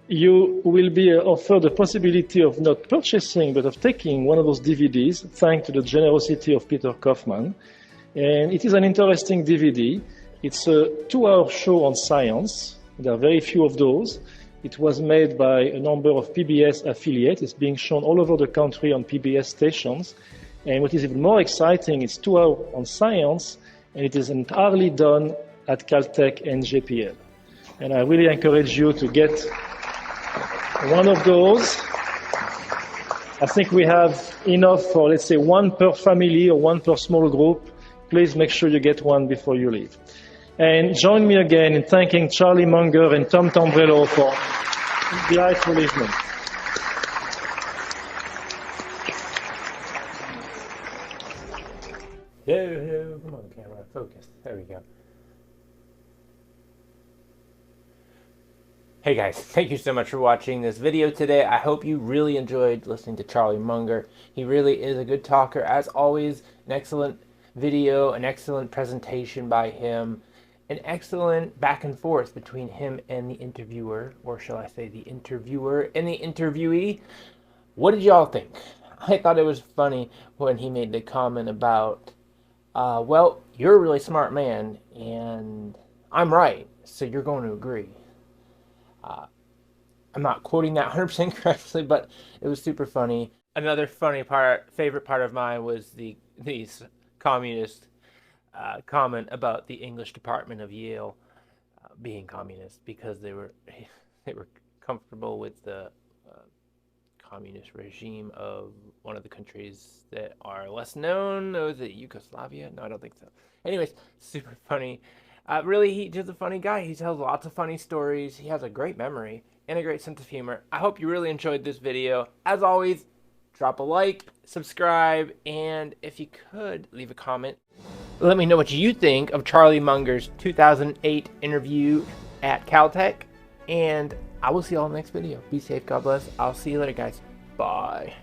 you will be offered the possibility of not purchasing, but of taking one of those DVDs, thanks to the generosity of Peter Kaufman. And it is an interesting DVD. It's a 2-hour show on science. There are very few of those. It was made by a number of PBS affiliates. It's being shown all over the country on PBS stations. And what is even more exciting, it's 2 hours on science, and it is entirely done at Caltech and JPL. And I really encourage you to get one of those. I think we have enough for, let's say, one per family or one per small group. Please make sure you get one before you leave. And join me again in thanking Charlie Munger and Tom Tombrello for delightful evening. Come on, camera, focus. There we go. Hey guys, thank you so much for watching this video today. I hope you really enjoyed listening to Charlie Munger. He really is a good talker. As always, an excellent video, an excellent presentation by him, an excellent back and forth between him and the interviewer, or shall I say the interviewer and the interviewee. What did y'all think? I thought it was funny when he made the comment about, well, you're a really smart man, and I'm right, so you're going to agree. I'm not quoting that 100% correctly, but it was super funny. Another favorite part of mine was the communist comment about the English department of Yale being communist because they were comfortable with the communist regime of one of the countries that are less known. Was it Yugoslavia? No, I don't think so. Anyways, super funny. Really, he's just a funny guy. He tells lots of funny stories. He has a great memory and a great sense of humor. I hope you really enjoyed this video. As always, drop a like, subscribe, and if you could, leave a comment. Let me know what you think of Charlie Munger's 2008 interview at Caltech, and I will see you all in the next video. Be safe, God bless. I'll see you later, guys. Bye.